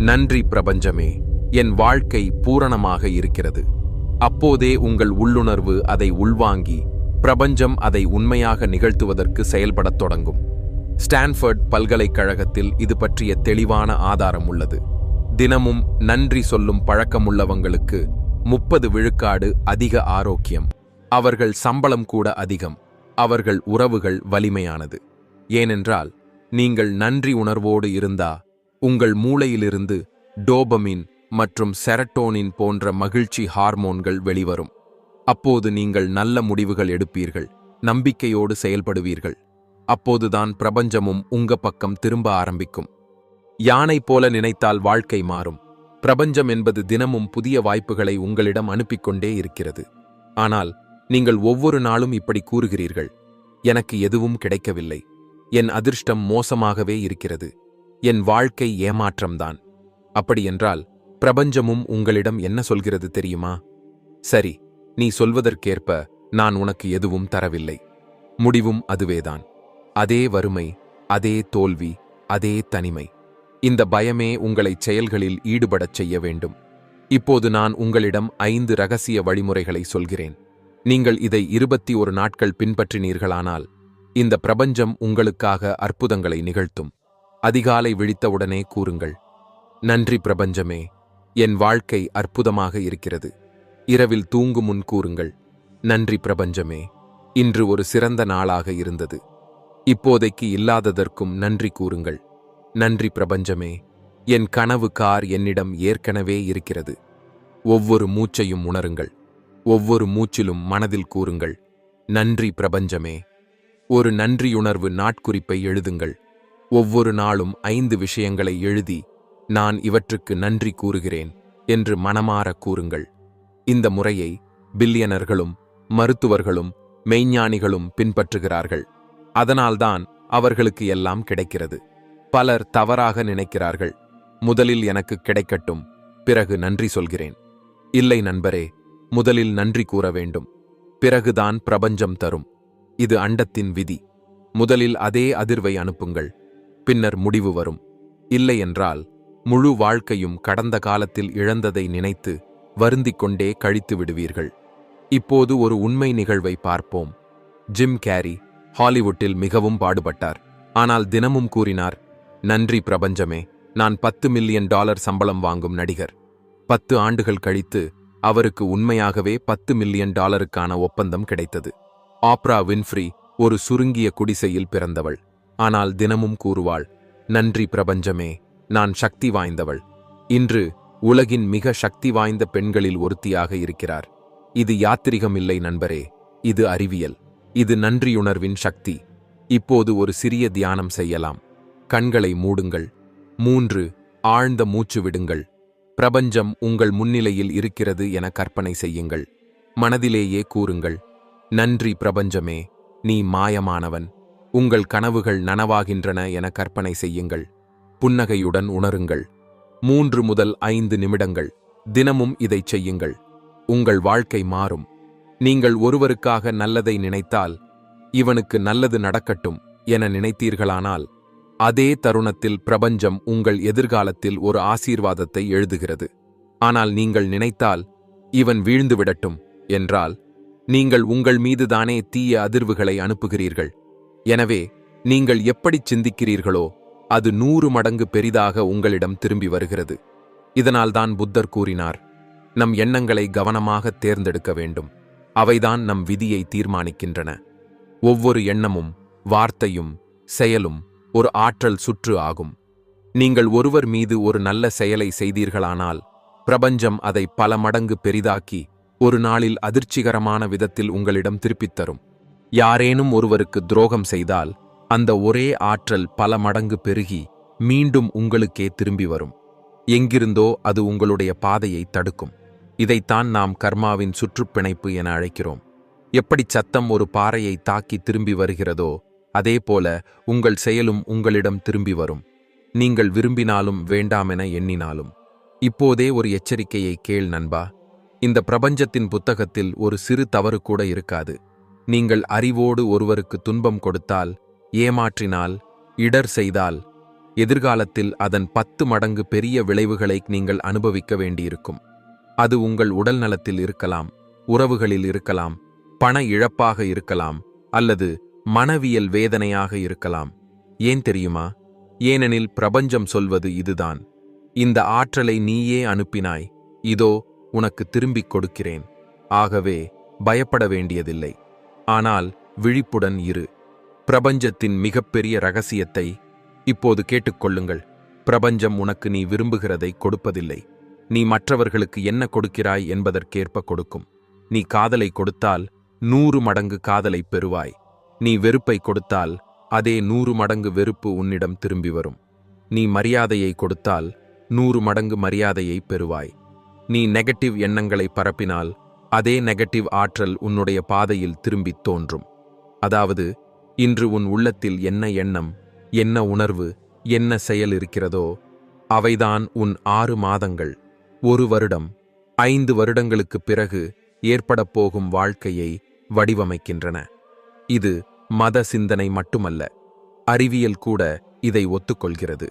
நன்றி பிரபஞ்சமே, என் வாழ்க்கை பூரணமாக இருக்கிறது. அப்போதே உங்கள் உள்ளுணர்வு அதை உள்வாங்கி பிரபஞ்சம் அதை உண்மையாக நிகழ்த்துவதற்கு செயல்படத் தொடங்கும். ஸ்டான்ஃபர்ட் பல்கலைக்கழகத்தில் இது பற்றிய தெளிவான ஆதாரம் உள்ளது. தினமும் நன்றி சொல்லும் பழக்கமுள்ளவங்களுக்கு 30 விழுக்காடு அதிக ஆரோக்கியம். அவர்கள் சம்பளம் கூட அதிகம். அவர்கள் உறவுகள் வலிமையானது. ஏனென்றால் நீங்கள் நன்றி உணர்வோடு இருந்தா உங்கள் மூளையிலிருந்து டோபமின் மற்றும் செரட்டோனின் போன்ற மகிழ்ச்சி ஹார்மோன்கள் வெளிவரும். அப்போது நீங்கள் நல்ல முடிவுகள் எடுப்பீர்கள், நம்பிக்கையோடு செயல்படுவீர்கள். அப்போதுதான் பிரபஞ்சமும் உங்க பக்கம் திரும்ப ஆரம்பிக்கும். யானை போல நினைத்தால் வாழ்க்கை மாறும். பிரபஞ்சம் என்பது தினமும் புதிய வாய்ப்புகளை உங்களிடம் அனுப்பிக்கொண்டே இருக்கிறது. ஆனால் நீங்கள் ஒவ்வொரு நாளும் இப்படி கூறுகிறீர்கள், எனக்கு எதுவும் கிடைக்கவில்லை, என் அதிர்ஷ்டம் மோசமாகவே இருக்கிறது, என் வாழ்க்கை ஏமாற்றம்தான். அப்படியென்றால் பிரபஞ்சமும் உங்களிடம் என்ன சொல்கிறது தெரியுமா? சரி, நீ சொல்வதற்கேற்ப நான் உனக்கு எதுவும் தரவில்லை. முடிவும் அதுவேதான். அதே வறுமை, அதே தோல்வி, அதே தனிமை. இந்த பயமே உங்களை செயல்களில் ஈடுபடச் செய்ய வேண்டும். இப்போது நான் உங்களிடம் 5 ரகசிய வழிமுறைகளை சொல்கிறேன். நீங்கள் இதை 21 நாட்கள் பின்பற்றினீர்களானால் இந்த பிரபஞ்சம் உங்களுக்காக அற்புதங்களை நிகழ்த்தும். அதிகாலை விழித்தவுடனே கூறுங்கள், நன்றி பிரபஞ்சமே, என் வாழ்க்கை அற்புதமாக இருக்கிறது. இரவில் தூங்கும் முன் கூறுங்கள், நன்றி பிரபஞ்சமே, இன்று ஒரு சிறந்த நாளாக இருந்தது. இப்போதைக்கு இல்லாததற்கும் நன்றி கூறுங்கள். நன்றி பிரபஞ்சமே, என் கனவு கார் என்னிடம் ஏற்கனவே இருக்கிறது. ஒவ்வொரு மூச்சையும் உணருங்கள். ஒவ்வொரு மூச்சிலும் மனதில் கூறுங்கள், நன்றி பிரபஞ்சமே. ஒரு நன்றியுணர்வு நாட்குறிப்பை எழுதுங்கள். ஒவ்வொரு நாளும் 5 விஷயங்களை எழுதி, நான் இவற்றுக்கு நன்றி கூறுகிறேன் என்று மனமாற கூறுங்கள். இந்த முறையை பில்லியனர்களும் மருத்துவர்களும் மெய்ஞானிகளும் பின்பற்றுகிறார்கள். அதனால்தான் அவர்களுக்கு எல்லாம் கிடைக்கிறது. பலர் தவறாக நினைக்கிறார்கள். முதலில் எனக்கு கிடைக்கட்டும், பிறகு நன்றி சொல்கிறேன். இல்லை நண்பரே, முதலில் நன்றி கூற வேண்டும், பிறகுதான் பிரபஞ்சம் தரும். இது அண்டத்தின் விதி. முதலில் அதே அதிர்வை அனுப்புங்கள், பின்னர் முடிவு வரும். இல்லை என்றால் முழு வாழ்க்கையும் கடந்த காலத்தில் இழந்ததை நினைத்து வருந்திக் கொண்டே கழித்து விடுவீர்கள். இப்போது ஒரு உண்மை நிகழ்வை பார்ப்போம். ஜிம் கேரி ஹாலிவுட்டில் மிகவும் பாடுபட்டார். ஆனால் தினமும் கூறினார், நன்றி பிரபஞ்சமே, நான் $10 மில்லியன் சம்பளம் வாங்கும் நடிகர். 10 ஆண்டுகள் கழித்து அவருக்கு உண்மையாகவே $10 மில்லியன் ஒப்பந்தம் கிடைத்தது. ஆப்ரா வின்ஃப்ரி ஒரு சுருங்கிய குடிசையில் பிறந்தவள். ஆனால் தினமும் கூறுவாள், நன்றி பிரபஞ்சமே, நான் சக்தி வாய்ந்தவள். இன்று உலகின் மிக சக்தி வாய்ந்த பெண்களில் ஒருத்தியாக இருக்கிறார். இது யாத்திரிகம் இல்லை நண்பரே, இது அறிவியல். இது நன்றியுணர்வின் சக்தி. இப்போது ஒரு சிறிய தியானம் செய்யலாம். கண்களை மூடுங்கள். 3 ஆழ்ந்த மூச்சு விடுங்கள். பிரபஞ்சம் உங்கள் முன்னிலையில் இருக்கிறது என கற்பனை செய்யுங்கள். மனதிலேயே கூறுங்கள், நன்றி பிரபஞ்சமே, நீ மாயமானவன். உங்கள் கனவுகள் நனவாகின்றன என கற்பனை செய்யுங்கள். புன்னகையுடன் உணருங்கள். 3 முதல் 5 நிமிடங்கள் தினமும் இதைச் செய்யுங்கள். உங்கள் வாழ்க்கை மாறும். நீங்கள் ஒருவருக்காக நல்லதை நினைத்தால், இவனுக்கு நல்லது நடக்கட்டும் என நினைத்தீர்களானால், அதே தருணத்தில் பிரபஞ்சம் உங்கள் எதிர்காலத்தில் ஒரு ஆசீர்வாதத்தை எழுதுகிறது. ஆனால் நீங்கள் நினைத்தால், இவன் வீழ்ந்து விடட்டும் என்றால், நீங்கள் உங்கள் மீதுதானே தீய அதிர்வுகளை அனுப்புகிறீர்கள். எனவே நீங்கள் எப்படிச் சிந்திக்கிறீர்களோ அது 100 மடங்கு பெரிதாக உங்களிடம் திரும்பி வருகிறது. இதனால்தான் புத்தர் கூறினார், நம் எண்ணங்களை கவனமாக தேர்ந்தெடுக்க வேண்டும். அவைதான் நம் விதியை தீர்மானிக்கின்றன. ஒவ்வொரு எண்ணமும், வார்த்தையும், செயலும் ஒரு ஆற்றல் சுற்று ஆகும். நீங்கள் ஒருவர் மீது ஒரு நல்ல செயலை செய்தீர்களானால், பிரபஞ்சம் அதை பல மடங்கு பெரிதாக்கி ஒரு நாளில் அதிர்ச்சிகரமான விதத்தில் உங்களிடம் திருப்பித் தரும். யாரேனும் ஒருவருக்கு துரோகம் செய்தால், அந்த ஒரே ஆற்றல் பல மடங்கு பெருகி மீண்டும் உங்களுக்கே திரும்பி வரும். எங்கிருந்தோ அது உங்களுடைய பாதையை தடுக்கும். இதைத்தான் நாம் கர்மாவின் சுற்றுப்பிணைப்பு என அழைக்கிறோம். எப்படி சத்தம் ஒரு பாறையை தாக்கி திரும்பி வருகிறதோ, அதேபோல உங்கள் செயலும் உங்களிடம் திரும்பி வரும், நீங்கள் விரும்பினாலும் வேண்டாமென எண்ணினாலும். இப்போதே ஒரு எச்சரிக்கையை கேள் நண்பா. இந்த பிரபஞ்சத்தின் புத்தகத்தில் ஒரு சிறு தவறு கூட இருக்காது. நீங்கள் அறிவோடு ஒருவருக்கு துன்பம் கொடுத்தால், ஏமாற்றினால், இடர் செய்தால், எதிர்காலத்தில் அதன் 10 மடங்கு பெரிய விளைவுகளை நீங்கள் அனுபவிக்க வேண்டியிருக்கும். அது உங்கள் உடல் நலத்தில் இருக்கலாம், உறவுகளில் இருக்கலாம், பண இழப்பாக இருக்கலாம், அல்லது மனவியல் வேதனையாக இருக்கலாம். ஏன் தெரியுமா? ஏனெனில் பிரபஞ்சம் சொல்வது இதுதான், இந்த ஆற்றலை நீயே அனுப்பினாய், இதோ உனக்கு திரும்பிக் கொடுக்கிறேன். ஆகவே பயப்பட வேண்டியதில்லை. ஆனால் விழிப்புடன் இரு. பிரபஞ்சத்தின் மிகப்பெரிய ரகசியத்தை இப்போது கேட்டுக்கொள்ளுங்கள். பிரபஞ்சம் உனக்கு நீ விரும்புகிறதை கொடுப்பதில்லை. நீ மற்றவர்களுக்கு என்ன கொடுக்கிறாய் என்பதற்கேற்ப கொடுக்கும். நீ காதலை கொடுத்தால் 100 மடங்கு காதலை பெறுவாய். நீ வெறுப்பை கொடுத்தால் அதே 100 மடங்கு வெறுப்பு உன்னிடம் திரும்பி வரும். நீ மரியாதையை கொடுத்தால் 100 மடங்கு மரியாதையை பெறுவாய். நீ நெகட்டிவ் எண்ணங்களை பரப்பினால் அதே நெகட்டிவ் ஆற்றல் உன்னுடைய பாதையில் திரும்பித் தோன்றும். அதாவது, இன்று உன் உள்ளத்தில் என்ன எண்ணம், என்ன உணர்வு, என்ன செயல் இருக்கிறதோ, அவைதான் உன் 6 மாதங்கள், 1 வருடம், 5 வருடங்களுக்குப் பிறகு ஏற்படப் போகும் வாழ்க்கையை வடிவமைக்கின்றன. இது மத சிந்தனை மட்டுமல்ல, அறிவியல் கூட இதை ஒத்துக்கொள்கிறது.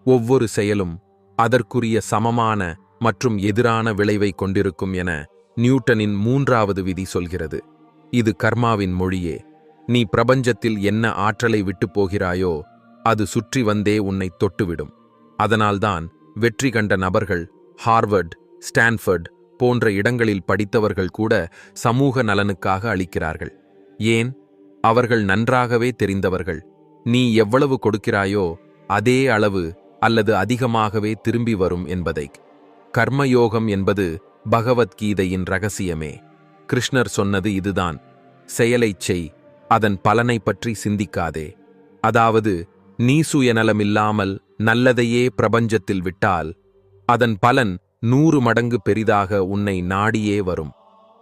ஒவ்வொரு செயலும் அதற்குரிய சமமான மற்றும் எதிரான விளைவை கொண்டிருக்கும் என நியூட்டனின் 3வது விதி சொல்கிறது. இது கர்மாவின் மொழியே. நீ பிரபஞ்சத்தில் என்ன ஆற்றலை விட்டுப் போகிறாயோ அது சுற்றி வந்தே உன்னை தொட்டுவிடும். அதனால்தான் வெற்றி கண்ட நபர்கள், ஹார்வர்ட், ஸ்டான்ஃபர்ட் போன்ற இடங்களில் படித்தவர்கள் கூட சமூக நலனுக்காக அளிக்கிறார்கள். ஏன்? அவர்கள் நன்றாகவே தெரிந்தவர்கள். நீ எவ்வளவு கொடுக்கிறாயோ அதே அளவு அல்லது அதிகமாகவே திரும்பி வரும் என்பதை. கர்மயோகம் என்பது பகவத்கீதையின் ரகசியமே. கிருஷ்ணர் சொன்னது இதுதான், செயலைச் செய், அதன் பலனை பற்றி சிந்திக்காதே. அதாவது, நீ சுயநலமில்லாமல் நல்லதையே பிரபஞ்சத்தில் விட்டால் அதன் பலன் 100 மடங்கு பெரிதாக உன்னை நாடியே வரும்.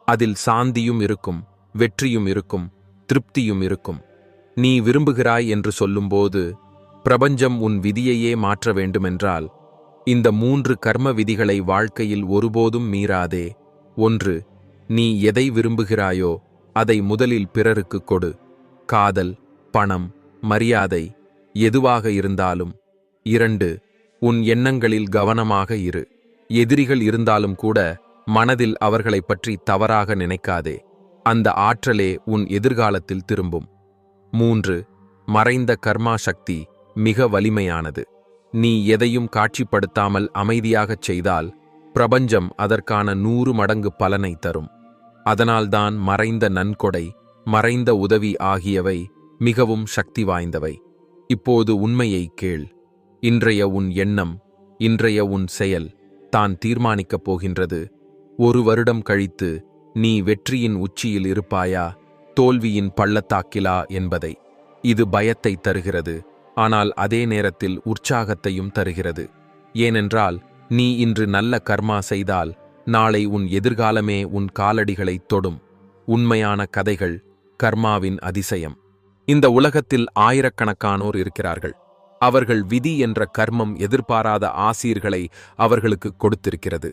அதில் சாந்தியும் இருக்கும், வெற்றியும் இருக்கும், திருப்தியும் இருக்கும். நீ விரும்புகிறாய் என்று சொல்லும்போது பிரபஞ்சம் உன் விதியையே மாற்ற வேண்டுமென்றால் இந்த 3 கர்ம விதிகளை வாழ்க்கையில் ஒருபோதும் மீறாதே. 1. நீ எதை விரும்புகிறாயோ அதை முதலில் பிறருக்கு கொடு. காதல், பணம், மரியாதை எதுவாக இருந்தாலும். 2. உன் எண்ணங்களில் கவனமாக இரு. எதிரிகள் இருந்தாலும் கூட மனதில் அவர்களைப் பற்றி தவறாக நினைக்காதே. அந்த ஆற்றலே உன் எதிர்காலத்தில் திரும்பும். 3. மறைந்த கர்மா சக்தி மிக வலிமையானது. நீ எதையும் காட்சிப்படுத்தாமல் அமைதியாகச் செய்தால் பிரபஞ்சம் அதற்கான 100 மடங்கு பலனை தரும். அதனால்தான் மறைந்த நன்கொடை, மறைந்த உதவி ஆகியவை மிகவும் சக்தி வாய்ந்தவை. இப்போது உண்மையை கேள். இன்றைய உன் எண்ணம், இன்றைய உன் செயல் தான் தீர்மானிக்கப் போகின்றது 1 வருடம் கழித்து நீ வெற்றியின் உச்சியில் இருப்பாயா, தோல்வியின் பள்ளத்தாக்கிலா என்பதை. இது பயத்தை தருகிறது, ஆனால் அதே நேரத்தில் உற்சாகத்தையும் தருகிறது. ஏனென்றால் நீ இன்று நல்ல கர்மா செய்தால் நாளை உன் எதிர்காலமே உன் காலடிகளை தொடும். உண்மையான கதைகள், கர்மாவின் அதிசயம். இந்த உலகத்தில் ஆயிரக்கணக்கானோர் இருக்கிறார்கள். அவர்கள் விதி என்ற கர்மம் எதிர்பாராத ஆசீர்களை அவர்களுக்கு கொடுத்திருக்கிறது.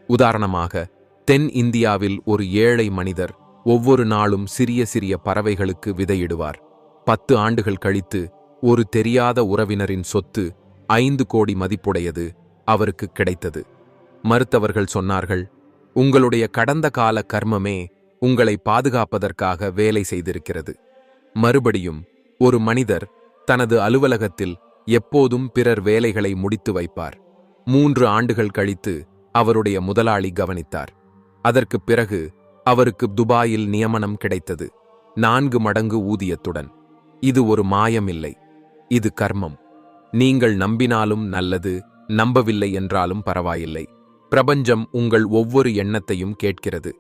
உதாரணமாக, தென் இந்தியாவில் ஒரு ஏழை மனிதர் ஒவ்வொரு நாளும் சிறிய சிறிய பறவைகளுக்கு விதையிடுவார். 10 ஆண்டுகள் கழித்து ஒரு தெரியாத உறவினரின் சொத்து 5 கோடி மதிப்புடையது அவருக்கு கிடைத்தது. மருத்துவர்கள் சொன்னார்கள், உங்களுடைய கடந்த கால கர்மமே உங்களை பாதுகாப்பதற்காக வேலை செய்திருக்கிறது. மறுபடியும் ஒரு மனிதர் தனது அலுவலகத்தில் எப்போதும் பிறர் வேலைகளை முடித்து வைப்பார். 3 ஆண்டுகள் கழித்து அவருடைய முதலாளி கவனித்தார். அதற்குப் பிறகு அவருக்கு துபாயில் நியமனம் கிடைத்தது, 4 மடங்கு ஊதியத்துடன். இது ஒரு மாயமில்லை, இது கர்மம். நீங்கள் நம்பினாலும் நல்லது, நம்பவில்லை என்றாலும் பரவாயில்லை. பிரபஞ்சம் உங்கள் ஒவ்வொரு எண்ணத்தையும் கேட்கிறது.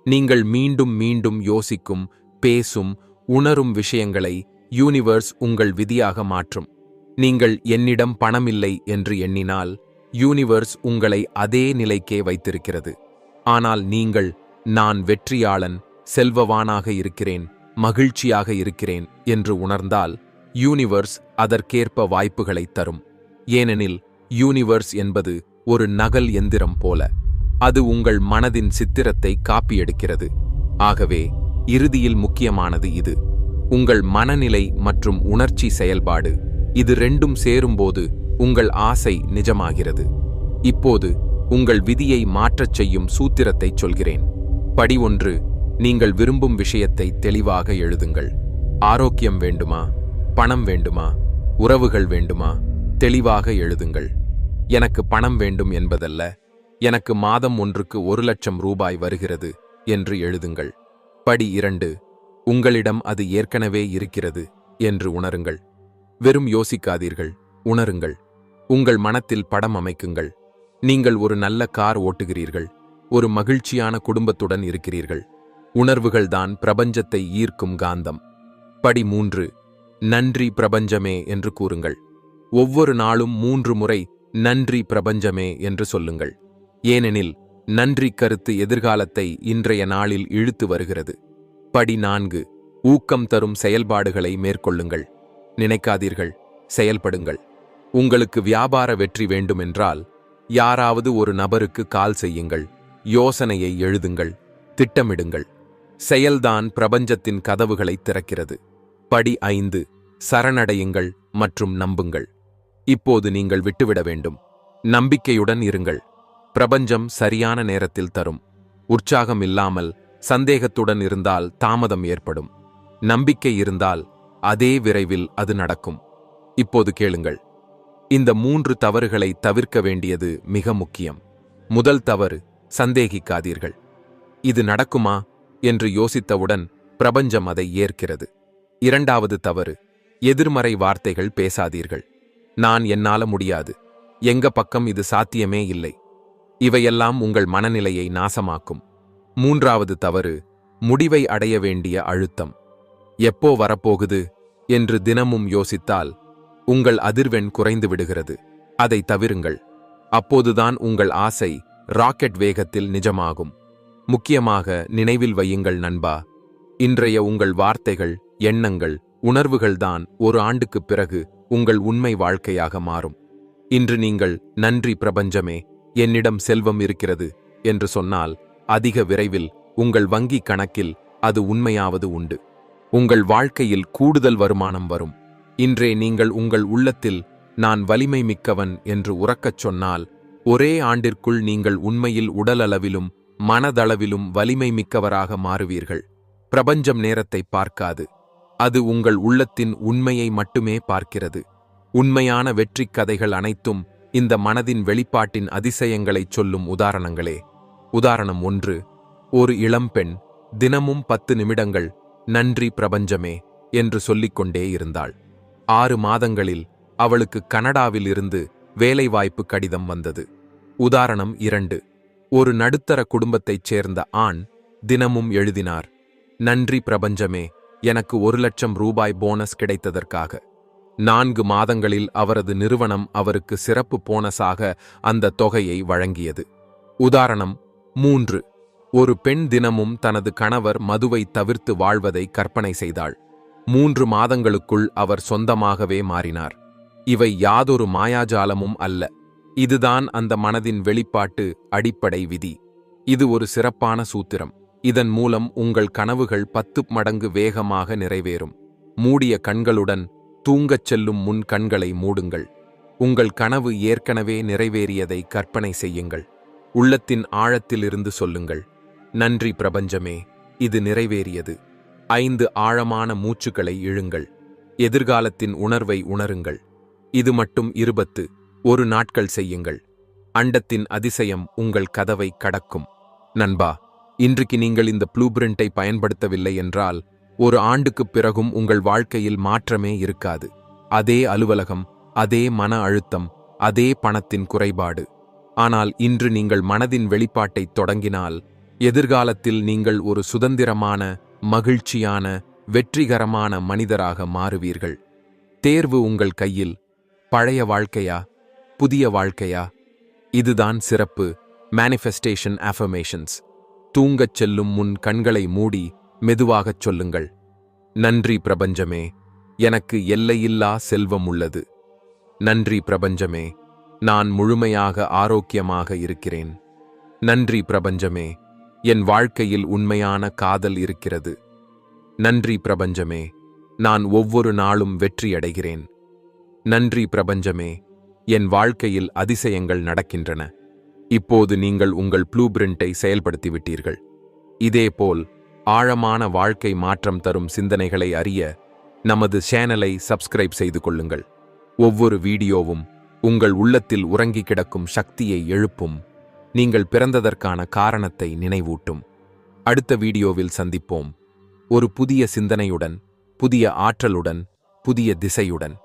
நீங்கள் மீண்டும் மீண்டும் யோசிக்கும், பேசும், உணரும் விஷயங்களை யூனிவர்ஸ் உங்கள் விதியாக மாற்றும். நீங்கள் என்னிடம் பணமில்லை என்று எண்ணினால் யூனிவர்ஸ் உங்களை அதே நிலைக்கே வைத்திருக்கிறது. ஆனால் நீங்கள் நான் வெற்றியாளன், செல்வவானாக இருக்கிறேன், மகிழ்ச்சியாக இருக்கிறேன் என்று உணர்ந்தால் யூனிவர்ஸ் அதற்கேற்ப வாய்ப்புகளை தரும். ஏனெனில் யூனிவர்ஸ் என்பது ஒரு நகல் எந்திரம் போல. அது உங்கள் மனதின் சித்திரத்தை காப்பியெடுக்கிறது. ஆகவே இறுதியில் முக்கியமானது இது, உங்கள் மனநிலை மற்றும் உணர்ச்சி செயல்பாடு. இது ரெண்டும் சேரும்போது உங்கள் ஆசை நிஜமாகிறது. இப்போது உங்கள் விதியை மாற்றச் செய்யும் சூத்திரத்தைச் சொல்கிறேன். படி 1. நீங்கள் விரும்பும் விஷயத்தை தெளிவாக எழுதுங்கள். ஆரோக்கியம் வேண்டுமா, பணம் வேண்டுமா, உறவுகள் வேண்டுமா? தெளிவாக எழுதுங்கள். எனக்கு பணம் வேண்டும் என்பதல்ல, எனக்கு மாதம் ஒன்றுக்கு 1 லட்சம் ரூபாய் வருகிறது என்று எழுதுங்கள். படி 2. உங்களிடம் அது ஏற்கனவே இருக்கிறது என்று உணருங்கள். வெறும் யோசிக்காதீர்கள், உணருங்கள். உங்கள் மனத்தில் படம் அமைக்குங்கள். நீங்கள் ஒரு நல்ல கார் ஓட்டுகிறீர்கள், ஒரு மகிழ்ச்சியான குடும்பத்துடன் இருக்கிறீர்கள். உணர்வுகள்தான் பிரபஞ்சத்தை ஈர்க்கும் காந்தம். படி 3. நன்றி பிரபஞ்சமே என்று கூறுங்கள். ஒவ்வொரு நாளும் 3 முறை நன்றி பிரபஞ்சமே என்று சொல்லுங்கள். ஏனெனில் நன்றி கருத்து எதிர்காலத்தை இன்றைய நாளில் இழுத்து வருகிறது. படி 4. ஊக்கம் தரும் செயல்பாடுகளை மேற்கொள்ளுங்கள். நினைக்காதீர்கள், செயல்படுங்கள். உங்களுக்கு வியாபார வெற்றி வேண்டுமென்றால் யாராவது ஒரு நபருக்கு கால் செய்யுங்கள், யோசனையை எழுதுங்கள், திட்டமிடுங்கள். செயல்தான் பிரபஞ்சத்தின் கதவுகளை திறக்கிறது. படி 5. சரணடையுங்கள் மற்றும் நம்புங்கள். இப்போது நீங்கள் விட்டுவிட வேண்டும். நம்பிக்கையுடன் இருங்கள். பிரபஞ்சம் சரியான நேரத்தில் தரும். உற்சாகம் இல்லாமல் சந்தேகத்துடன் இருந்தால் தாமதம் ஏற்படும். நம்பிக்கை இருந்தால் அதே விரைவில் அது நடக்கும். இப்போது கேளுங்கள். இந்த 3 தவறுகளை தவிர்க்க வேண்டியது மிக முக்கியம். முதல் தவறு, சந்தேகிக்காதீர்கள். இது நடக்குமா என்று யோசித்தவுடன் பிரபஞ்சம் அதை ஏற்கிறது. இரண்டாவது தவறு, எதிர்மறை வார்த்தைகள் பேசாதீர்கள். நான் என்னால முடியாது, எங்க பக்கம் இது சாத்தியமே இல்லை. இவையெல்லாம் உங்கள் மனநிலையை நாசமாக்கும். மூன்றாவது தவறு, முடிவை அடைய வேண்டிய அழுத்தம். எப்போ வரப்போகுது என்று தினமும் யோசித்தால் உங்கள் அதிர்வெண் குறைந்து விடுகிறது. அதை தவிருங்கள். அப்போதுதான் உங்கள் ஆசை ராக்கெட் வேகத்தில் நிஜமாகும். முக்கியமாக நினைவில் வையுங்கள் நண்பா, இன்றைய உங்கள் வார்த்தைகள், எண்ணங்கள், உணர்வுகள்தான் ஒரு ஆண்டுக்குப் பிறகு உங்கள் உண்மை வாழ்க்கையாக மாறும். இன்று நீங்கள் நன்றி பிரபஞ்சமே, என்னிடம் செல்வம் இருக்கிறது என்று சொன்னால் அதிக விரைவில் உங்கள் வங்கி கணக்கில் அது உண்மையாவது உண்டு. உங்கள் வாழ்க்கையில் கூடுதல் வருமானம் வரும். இன்றே நீங்கள் உங்கள் உள்ளத்தில் நான் வலிமை மிக்கவன் என்று உறக்கச் சொன்னால் ஒரே ஆண்டிற்குள் நீங்கள் உண்மையில் உடலளவிலும் மனதளவிலும் வலிமை மிக்கவராக மாறுவீர்கள். பிரபஞ்சம் நேரத்தை பார்க்காது, அது உங்கள் உள்ளத்தின் உண்மையை மட்டுமே பார்க்கிறது. உண்மையான வெற்றிக் கதைகள் அனைத்தும் இந்த மனதின் வெளிப்பாட்டின் அதிசயங்களைச் சொல்லும் உதாரணங்களே. உதாரணம் 1. ஒரு இளம்பெண் தினமும் 10 நிமிடங்கள் நன்றி பிரபஞ்சமே என்று சொல்லிக்கொண்டே இருந்தாள். 6 மாதங்களில் அவளுக்கு கனடாவில் இருந்து வேலைவாய்ப்பு கடிதம் வந்தது. உதாரணம் 2. ஒரு நடுத்தர குடும்பத்தைச் சேர்ந்த ஆண் தினமும் எழுதினார், நன்றி பிரபஞ்சமே, எனக்கு 1,00,000 ரூபாய் போனஸ் கிடைத்ததற்காக. 4 மாதங்களில் அவரது நிறுவனம் அவருக்கு சிறப்பு போனஸாக அந்த தொகையை வழங்கியது. உதாரணம் 3. ஒரு பெண் தினமும் தனது கணவர் மதுவை தவிர்த்து வாழ்வதை கற்பனை செய்தாள். 3 மாதங்களுக்குள் அவர் சொந்தமாகவே மாறினார். இவை யாதொரு மாயாஜாலமும் அல்ல. இதுதான் அந்த மனதின் வெளிப்பாட்டு அடிப்படை விதி. இது ஒரு சிறப்பான சூத்திரம். இதன் மூலம் உங்கள் கனவுகள் 10 மடங்கு வேகமாக நிறைவேறும். மூடிய கண்களுடன் தூங்கச் செல்லும் முன் கண்களை மூடுங்கள். உங்கள் கனவு ஏற்கனவே நிறைவேறியதை கற்பனை செய்யுங்கள். உள்ளத்தின் ஆழத்திலிருந்து சொல்லுங்கள், நன்றி பிரபஞ்சமே, இது நிறைவேறியது. 5 ஆழமான மூச்சுக்களை இழுங்கள். எதிர்காலத்தின் உணர்வை உணருங்கள். இது மட்டும் 21 நாட்கள் செய்யுங்கள். அண்டத்தின் அதிசயம் உங்கள் கதவை கடக்கும். நண்பா, இன்றைக்கு நீங்கள் இந்த ப்ளூபிரிண்டை பயன்படுத்தவில்லை என்றால் ஒரு ஆண்டுக்குப் பிறகும் உங்கள் வாழ்க்கையில் மாற்றமே இருக்காது. அதே அலுவலகம், அதே மன அழுத்தம், அதே பணத்தின் குறைபாடு. ஆனால் இன்று நீங்கள் மனதின் வெளிப்பாட்டைத் தொடங்கினால் எதிர்காலத்தில் நீங்கள் ஒரு சுதந்திரமான, மகிழ்ச்சியான, வெற்றிகரமான மனிதராக மாறுவீர்கள். தேர்வு உங்கள் கையில். பழைய வாழ்க்கையா, புதிய வாழ்க்கையா? இதுதான் சிறப்பு மேனிஃபெஸ்டேஷன் அஃபர்மேஷன்ஸ். தூங்கச் செல்லும் முன் கண்களை மூடி மெதுவாகச் சொல்லுங்கள், நன்றி பிரபஞ்சமே, எனக்கு எல்லையில்லா செல்வம் உள்ளது. நன்றி பிரபஞ்சமே, நான் முழுமையாக ஆரோக்கியமாக இருக்கிறேன். நன்றி பிரபஞ்சமே, என் வாழ்க்கையில் உண்மையான காதல் இருக்கிறது. நன்றி பிரபஞ்சமே, நான் ஒவ்வொரு நாளும் வெற்றியடைகிறேன். நன்றி பிரபஞ்சமே, என் வாழ்க்கையில் அதிசயங்கள் நடக்கின்றன. இப்போது நீங்கள் உங்கள் ப்ளூபிரிண்டை செயல்படுத்திவிட்டீர்கள். இதேபோல் ஆழமான வாழ்க்கை மாற்றம் தரும் சிந்தனைகளை அறிய நமது சேனலை சப்ஸ்கிரைப் செய்து கொள்ளுங்கள். ஒவ்வொரு வீடியோவும் உங்கள் உள்ளத்தில் உறங்கி கிடக்கும் சக்தியை எழுப்பும். நீங்கள் பிறந்ததற்கான காரணத்தை நினைவூட்டும். அடுத்த வீடியோவில் சந்திப்போம். ஒரு புதிய சிந்தனையுடன், புதிய ஆற்றலுடன், புதிய திசையுடன்.